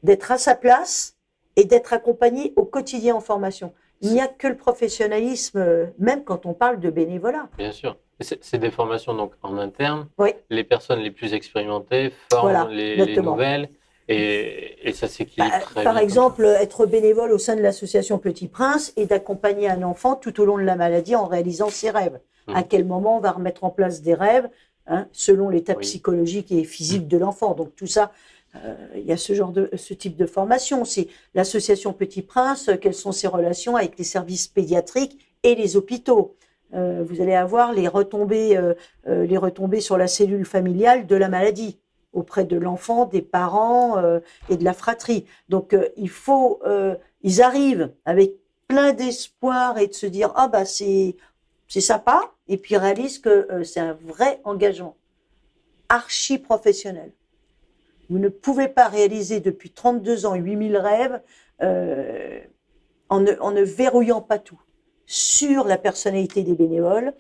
d'être à sa place, et d'être accompagné au quotidien en formation. Il n'y a que le professionnalisme, même quand on parle de bénévolat. Bien sûr. C'est des formations donc en interne. Oui. Les personnes les plus expérimentées forment les nouvelles et ça s'équilibre très bien. Par exemple, être bénévole au sein de l'association Petit Prince et d'accompagner un enfant tout au long de la maladie en réalisant ses rêves. À quel moment on va remettre en place des rêves selon l'état psychologique et physique de l'enfant. Donc tout ça, il y a ce type de formation. C'est l'association Petit Prince, quelles sont ses relations avec les services pédiatriques et les hôpitaux. Vous allez avoir les retombées sur la cellule familiale de la maladie auprès de l'enfant, des parents et de la fratrie. Donc ils arrivent avec plein d'espoir et de se dire c'est sympa, et puis ils réalisent que c'est un vrai engagement archi professionnel. Vous ne pouvez pas réaliser depuis 32 ans 8000 rêves en ne verrouillant pas tout. Sur la personnalité des bénévoles,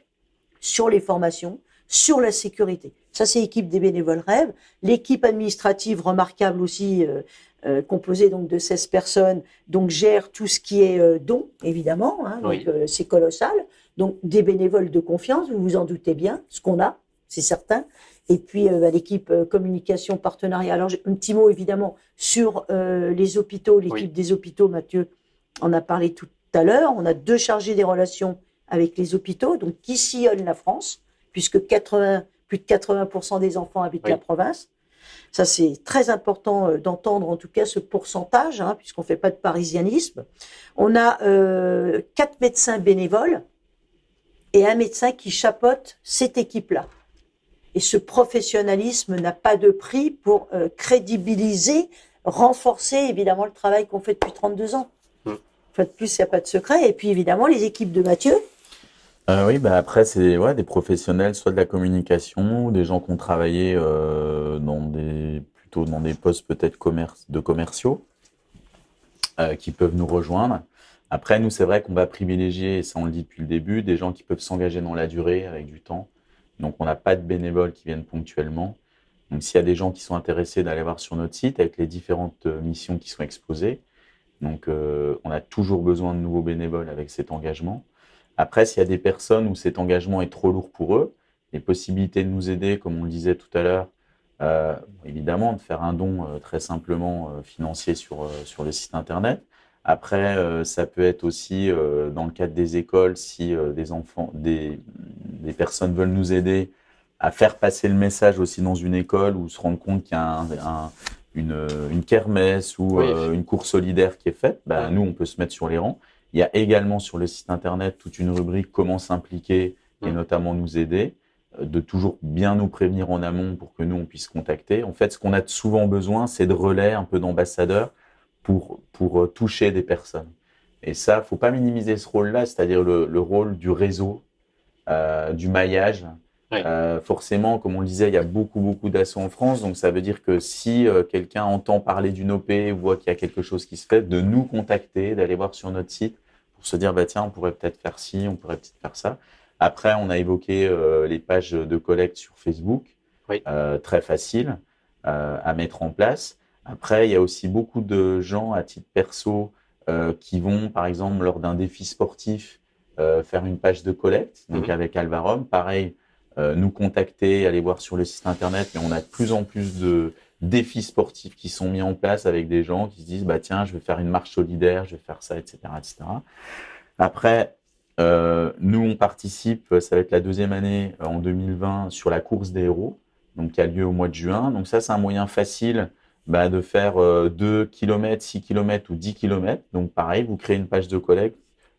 sur les formations, sur la sécurité. Ça, c'est l'équipe des bénévoles rêves. L'équipe administrative remarquable aussi, composée donc de 16 personnes, donc gère tout ce qui est dons, évidemment. Donc c'est colossal. Donc des bénévoles de confiance, vous vous en doutez bien, ce qu'on a, c'est certain. Et puis l'équipe communication, partenariat. Alors un petit mot évidemment sur les hôpitaux, l'équipe des hôpitaux, Mathieu en a parlé tout à l'heure. On a 2 chargés des relations avec les hôpitaux, donc qui sillonnent la France, puisque plus de 80% des enfants habitent la province. Ça, c'est très important d'entendre en tout cas ce pourcentage, puisqu'on ne fait pas de parisianisme. On a 4 médecins bénévoles et un médecin qui chapeaute cette équipe-là. Et ce professionnalisme n'a pas de prix pour crédibiliser, renforcer évidemment le travail qu'on fait depuis 32 ans. Une fois de plus, il n'y a pas de secret. Et puis évidemment, les équipes de Mathieu. Oui, après, c'est des professionnels, soit de la communication, ou des gens qui ont travaillé plutôt dans des postes peut-être de commerciaux, qui peuvent nous rejoindre. Après, nous, c'est vrai qu'on va privilégier, et ça on le dit depuis le début, des gens qui peuvent s'engager dans la durée avec du temps. Donc, on n'a pas de bénévoles qui viennent ponctuellement. Donc, s'il y a des gens qui sont intéressés d'aller voir sur notre site avec les différentes missions qui sont exposées, donc on a toujours besoin de nouveaux bénévoles avec cet engagement. Après, s'il y a des personnes où cet engagement est trop lourd pour eux, les possibilités de nous aider, comme on le disait tout à l'heure, Évidemment, de faire un don très simplement financier sur le site internet. Après, ça peut être aussi dans le cadre des écoles, si des personnes veulent nous aider à faire passer le message aussi dans une école ou se rendre compte qu'il y a une kermesse ou une course solidaire qui est faite, nous, on peut se mettre sur les rangs. Il y a également sur le site internet toute une rubrique comment s'impliquer et notamment nous aider, de toujours bien nous prévenir en amont pour que nous, on puisse contacter. En fait, ce qu'on a souvent besoin, c'est de relais, un peu d'ambassadeurs pour toucher des personnes. Et ça, faut pas minimiser ce rôle-là, c'est-à-dire le rôle du réseau, du maillage. Forcément, comme on le disait, il y a beaucoup d'assauts en France, donc ça veut dire que si quelqu'un entend parler d'une OP, voit qu'il y a quelque chose qui se fait, de nous contacter, d'aller voir sur notre site pour se dire, tiens, on pourrait peut-être faire ci, on pourrait peut-être faire ça. Après, on a évoqué les pages de collecte sur Facebook, très facile à mettre en place. Après, il y a aussi beaucoup de gens à titre perso qui vont, par exemple, lors d'un défi sportif, faire une page de collecte, donc avec Alvarom. Pareil, nous contacter, aller voir sur le site internet, mais on a de plus en plus de défis sportifs qui sont mis en place avec des gens qui se disent, tiens, je vais faire une marche solidaire, je vais faire ça, etc., etc. Après, nous, on participe, ça va être la 2e année en 2020 sur la course des héros, donc qui a lieu au mois de juin. Donc ça, c'est un moyen facile de faire 2 km, 6 km ou 10 km. Donc pareil, vous créez une page de collecte.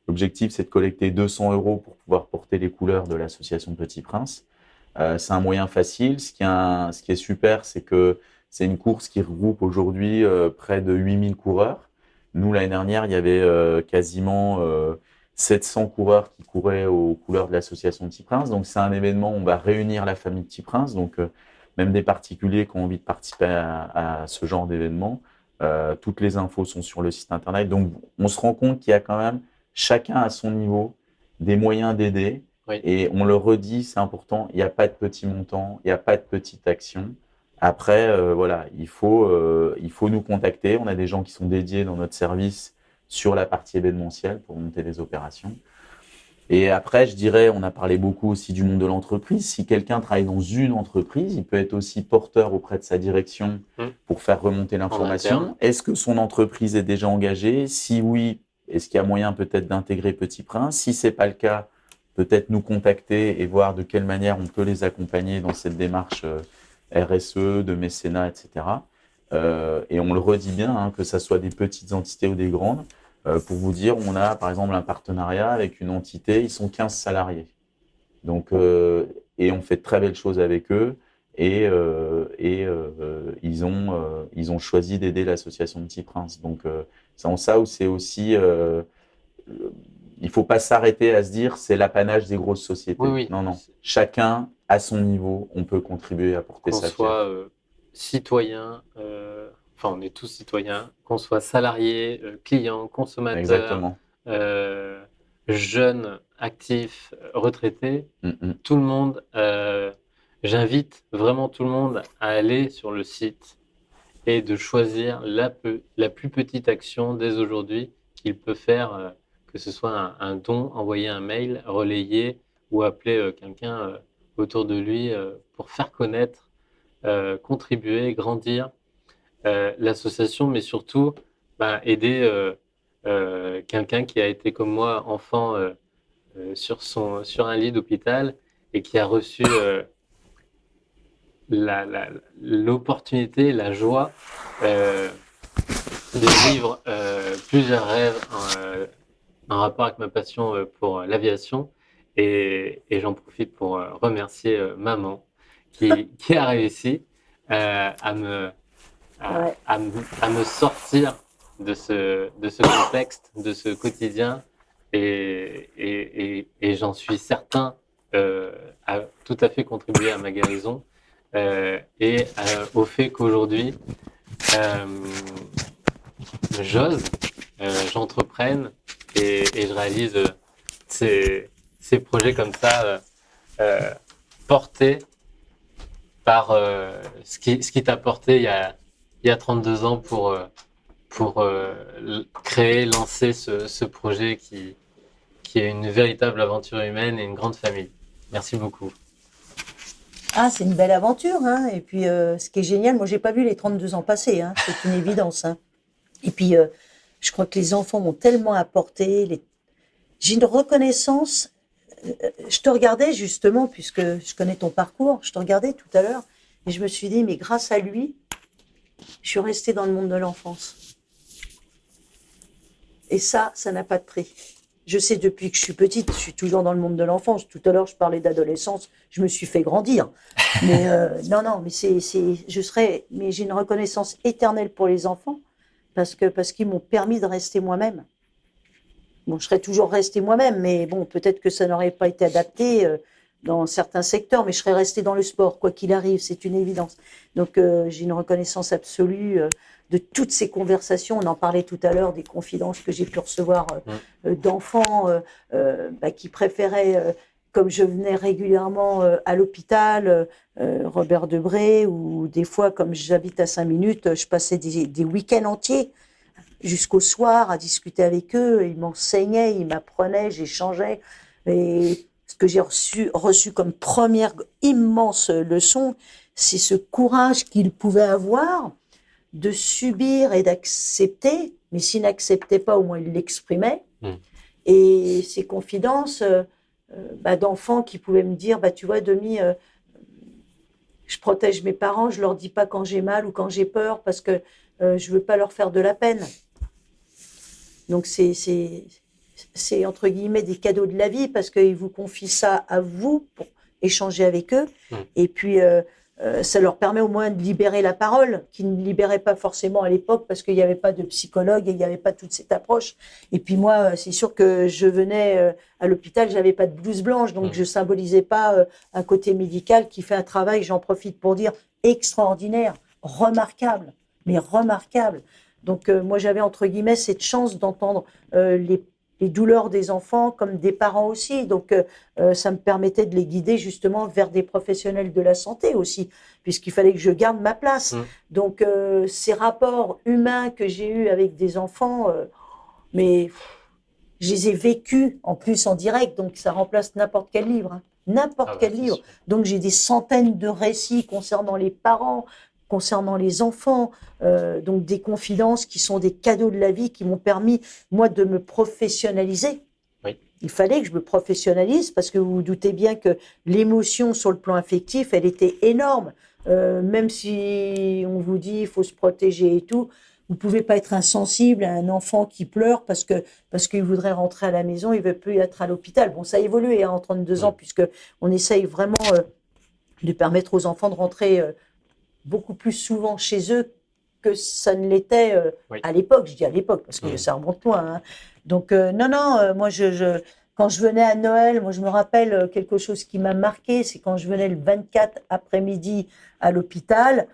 L'objectif, c'est de collecter 200 € pour pouvoir porter les couleurs de l'association Petit Prince. C'est un moyen facile. Ce qui est super, c'est que c'est une course qui regroupe aujourd'hui près de 8000 coureurs. Nous, l'année dernière, il y avait quasiment 700 coureurs qui couraient aux couleurs de l'association Petit Prince. Donc, c'est un événement où on va réunir la famille Petit Prince. Donc, même des particuliers qui ont envie de participer à ce genre d'événement, toutes les infos sont sur le site internet. Donc, on se rend compte qu'il y a quand même chacun à son niveau des moyens d'aider. Et on le redit, c'est important, il n'y a pas de petits montants, il n'y a pas de petite action. Après, il faut nous contacter. On a des gens qui sont dédiés dans notre service sur la partie événementielle pour monter les opérations. Et après, je dirais, on a parlé beaucoup aussi du monde de l'entreprise. Si quelqu'un travaille dans une entreprise, il peut être aussi porteur auprès de sa direction pour faire remonter l'information. Est-ce que son entreprise est déjà engagée? Si oui, est-ce qu'il y a moyen peut-être d'intégrer Petit Prince? Si c'est pas le cas, peut-être nous contacter et voir de quelle manière on peut les accompagner dans cette démarche RSE, de mécénat, etc. Et on le redit bien, que ça soit des petites entités ou des grandes. Pour vous dire, on a par exemple un partenariat avec une entité, ils sont 15 salariés. Donc, et on fait de très belles choses avec eux. Et ils ont choisi d'aider l'association Petit Prince. Donc, c'est en ça où c'est aussi... il ne faut pas s'arrêter à se dire c'est l'apanage des grosses sociétés. Oui. Non. Chacun, à son niveau, on peut contribuer à porter sa pierre. Qu'on soit citoyen, on est tous citoyens, qu'on soit salarié, client, consommateur, exactement. Jeune, actif, retraité, tout le monde, j'invite vraiment tout le monde à aller sur le site et de choisir la plus petite action dès aujourd'hui qu'il peut faire, que ce soit un don, envoyer un mail, relayer ou appeler quelqu'un autour de lui pour faire connaître, contribuer, grandir l'association, mais surtout aider quelqu'un qui a été comme moi enfant sur un lit d'hôpital et qui a reçu l'opportunité, la joie de vivre plusieurs rêves en rapport avec ma passion pour l'aviation. Et j'en profite pour remercier maman qui a réussi à me sortir de ce contexte, de ce quotidien, et j'en suis certain à tout à fait contribuer à ma guérison et au fait qu'aujourd'hui j'entreprenne et je réalise ces projets comme ça portés par ce qui t'a porté il y a 32 ans pour créer, lancer ce projet qui est une véritable aventure humaine et une grande famille. Merci beaucoup. Ah, c'est une belle aventure, hein. Et puis, ce qui est génial, moi, j'ai pas vu les 32 ans passer, hein. C'est une évidence, hein. Et puis, je crois que les enfants m'ont tellement apporté. J'ai une reconnaissance. Je te regardais justement, puisque je connais ton parcours, je te regardais tout à l'heure, et je me suis dit, mais grâce à lui, je suis restée dans le monde de l'enfance. Et ça n'a pas de prix. Je sais depuis que je suis petite, je suis toujours dans le monde de l'enfance. Tout à l'heure, je parlais d'adolescence, je me suis fait grandir. Mais non, mais mais j'ai une reconnaissance éternelle pour les enfants parce qu'ils m'ont permis de rester moi-même. Bon, je serais toujours restée moi-même, mais bon, peut-être que ça n'aurait pas été adapté dans certains secteurs, mais je serais restée dans le sport, quoi qu'il arrive, c'est une évidence. Donc, j'ai une reconnaissance absolue de toutes ces conversations. On en parlait tout à l'heure, des confidences que j'ai pu recevoir d'enfants qui préféraient, comme je venais régulièrement à l'hôpital, Robert Debré, ou des fois, comme j'habite à 5 minutes, je passais des week-ends entiers jusqu'au soir à discuter avec eux. Ils m'enseignaient, ils m'apprenaient, j'échangeais. Et ce que j'ai reçu comme première immense leçon, c'est ce courage qu'ils pouvaient avoir de subir et d'accepter, mais s'ils n'acceptaient pas, au moins ils l'exprimaient. Et ces confidences d'enfants qui pouvaient me dire, tu vois, Demi, je protège mes parents, je leur dis pas quand j'ai mal ou quand j'ai peur parce que je veux pas leur faire de la peine. Donc c'est entre guillemets des cadeaux de la vie parce qu'ils vous confient ça à vous pour échanger avec eux. Et puis ça leur permet au moins de libérer la parole, qu'ils ne libéraient pas forcément à l'époque parce qu'il n'y avait pas de psychologue et il n'y avait pas toute cette approche. Et puis moi, c'est sûr que je venais à l'hôpital, j'avais pas de blouse blanche, donc je symbolisais pas un côté médical qui fait un travail, j'en profite pour dire, extraordinaire, remarquable, mais remarquable. Donc moi j'avais entre guillemets cette chance d'entendre les douleurs des enfants comme des parents aussi. Donc ça me permettait de les guider justement vers des professionnels de la santé aussi, puisqu'il fallait que je garde ma place. Donc ces rapports humains que j'ai eus avec des enfants, mais je les ai vécus en plus en direct, donc ça remplace n'importe quel livre, hein. N'importe quel livre. Sûr. Donc j'ai des centaines de récits concernant les parents, concernant les enfants, donc des confidences qui sont des cadeaux de la vie qui m'ont permis, moi, de me professionnaliser. Oui. Il fallait que je me professionnalise parce que vous vous doutez bien que l'émotion sur le plan affectif, elle était énorme. Même si on vous dit il faut se protéger et tout, vous pouvez pas être insensible à un enfant qui pleure parce qu'il voudrait rentrer à la maison, il veut plus être à l'hôpital. Bon, ça a évolué en 32 ans puisque on essaye vraiment de permettre aux enfants de rentrer beaucoup plus souvent chez eux que ça ne l'était à l'époque. Je dis à l'époque parce que ça remonte loin. Hein. Donc moi quand je venais à Noël, moi je me rappelle quelque chose qui m'a marqué, c'est quand je venais le 24 après-midi à l'hôpital,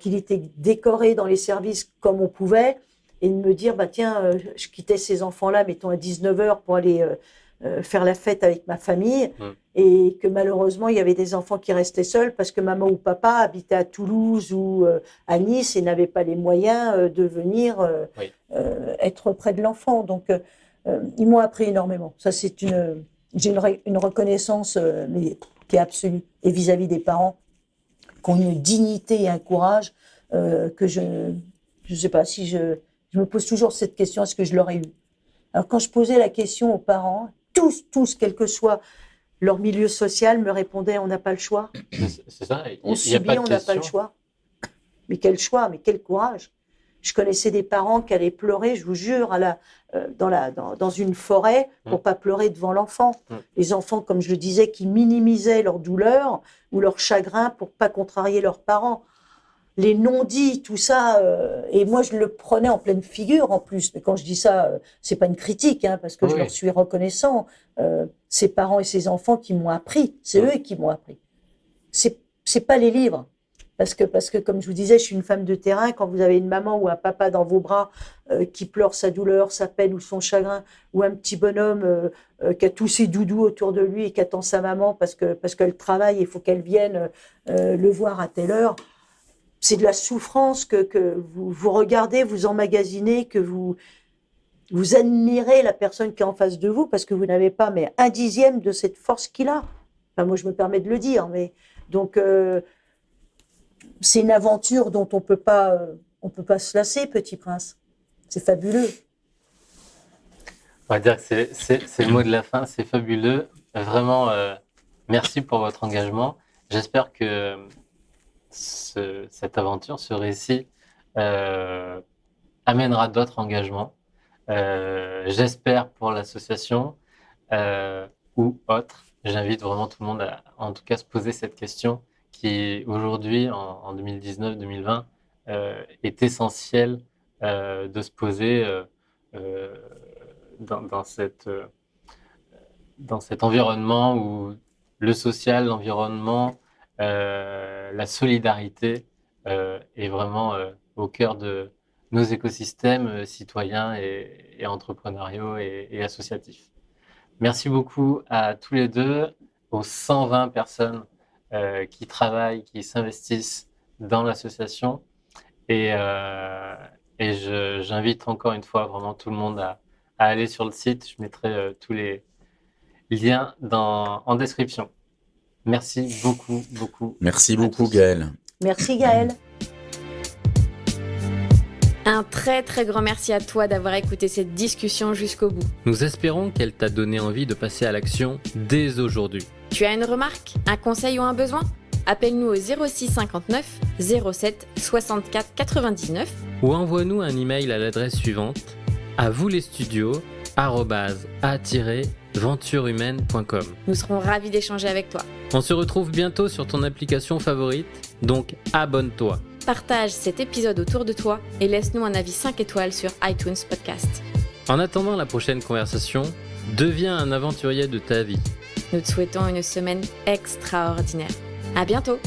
qu'il était décoré dans les services comme on pouvait, et de me dire tiens, je quittais ces enfants-là, mettons à 19h pour aller faire la fête avec ma famille, et que malheureusement il y avait des enfants qui restaient seuls parce que maman ou papa habitaient à Toulouse ou à Nice et n'avaient pas les moyens de venir être près de l'enfant. Donc ils m'ont appris énormément. Ça j'ai une reconnaissance mais qui est absolue, et vis-à-vis des parents qui ont une dignité et un courage que je sais pas si je me pose toujours cette question, est-ce que je l'aurais eu? Alors quand je posais la question aux parents, tous, quel que soit leur milieu social, me répondaient on n'a pas le choix. C'est ça. On subit, on n'a pas le choix. Mais quel choix, mais quel courage. Je connaissais des parents qui allaient pleurer, je vous jure, dans une forêt pour pas pleurer devant l'enfant. Les enfants, comme je le disais, qui minimisaient leur douleur ou leur chagrin pour pas contrarier leurs parents. Les non-dits, tout ça, et moi je le prenais en pleine figure en plus. Mais quand je dis ça, c'est pas une critique, hein, parce que je leur suis reconnaissant. Ces parents et ces enfants qui m'ont appris, c'est eux qui m'ont appris. C'est pas les livres, parce que comme je vous disais, je suis une femme de terrain. Quand vous avez une maman ou un papa dans vos bras qui pleure sa douleur, sa peine ou son chagrin, ou un petit bonhomme qui a tous ses doudous autour de lui et qui attend sa maman parce qu'elle travaille et il faut qu'elle vienne le voir à telle heure. C'est de la souffrance que vous regardez, vous emmagasinez, que vous admirez la personne qui est en face de vous parce que vous n'avez pas mais un dixième de cette force qu'il a. Enfin, moi, je me permets de le dire, mais Donc, c'est une aventure dont on peut pas se lasser, Petit Prince. C'est fabuleux. On va dire que c'est le mot de la fin, c'est fabuleux. Vraiment, merci pour votre engagement. J'espère que cette aventure, ce récit, amènera d'autres engagements. J'espère pour l'association ou autre. J'invite vraiment tout le monde à, en tout cas, se poser cette question qui, aujourd'hui, en 2019-2020, est essentielle de se poser dans cet environnement où le social, l'environnement, la solidarité est vraiment au cœur de nos écosystèmes citoyens et entrepreneuriaux et associatifs. Merci beaucoup à tous les deux, aux 120 personnes qui travaillent, qui s'investissent dans l'association. Et j'invite encore une fois vraiment tout le monde à aller sur le site. Je mettrai tous les liens en description. Merci beaucoup, beaucoup. Merci beaucoup, Gaëlle. Merci, Gaëlle. Un très très grand merci à toi d'avoir écouté cette discussion jusqu'au bout. Nous espérons qu'elle t'a donné envie de passer à l'action dès aujourd'hui. Tu as une remarque, un conseil ou un besoin ? Appelle-nous au 06 59 07 64 99 ou envoie-nous un email à l'adresse suivante avouslesstudios@a-venturehumaine.com. Nous serons ravis d'échanger avec toi. On se retrouve bientôt sur ton application favorite, donc abonne-toi. Partage cet épisode autour de toi et laisse-nous un avis 5 étoiles sur iTunes Podcast. En attendant la prochaine conversation, deviens un aventurier de ta vie. Nous te souhaitons une semaine extraordinaire. À bientôt!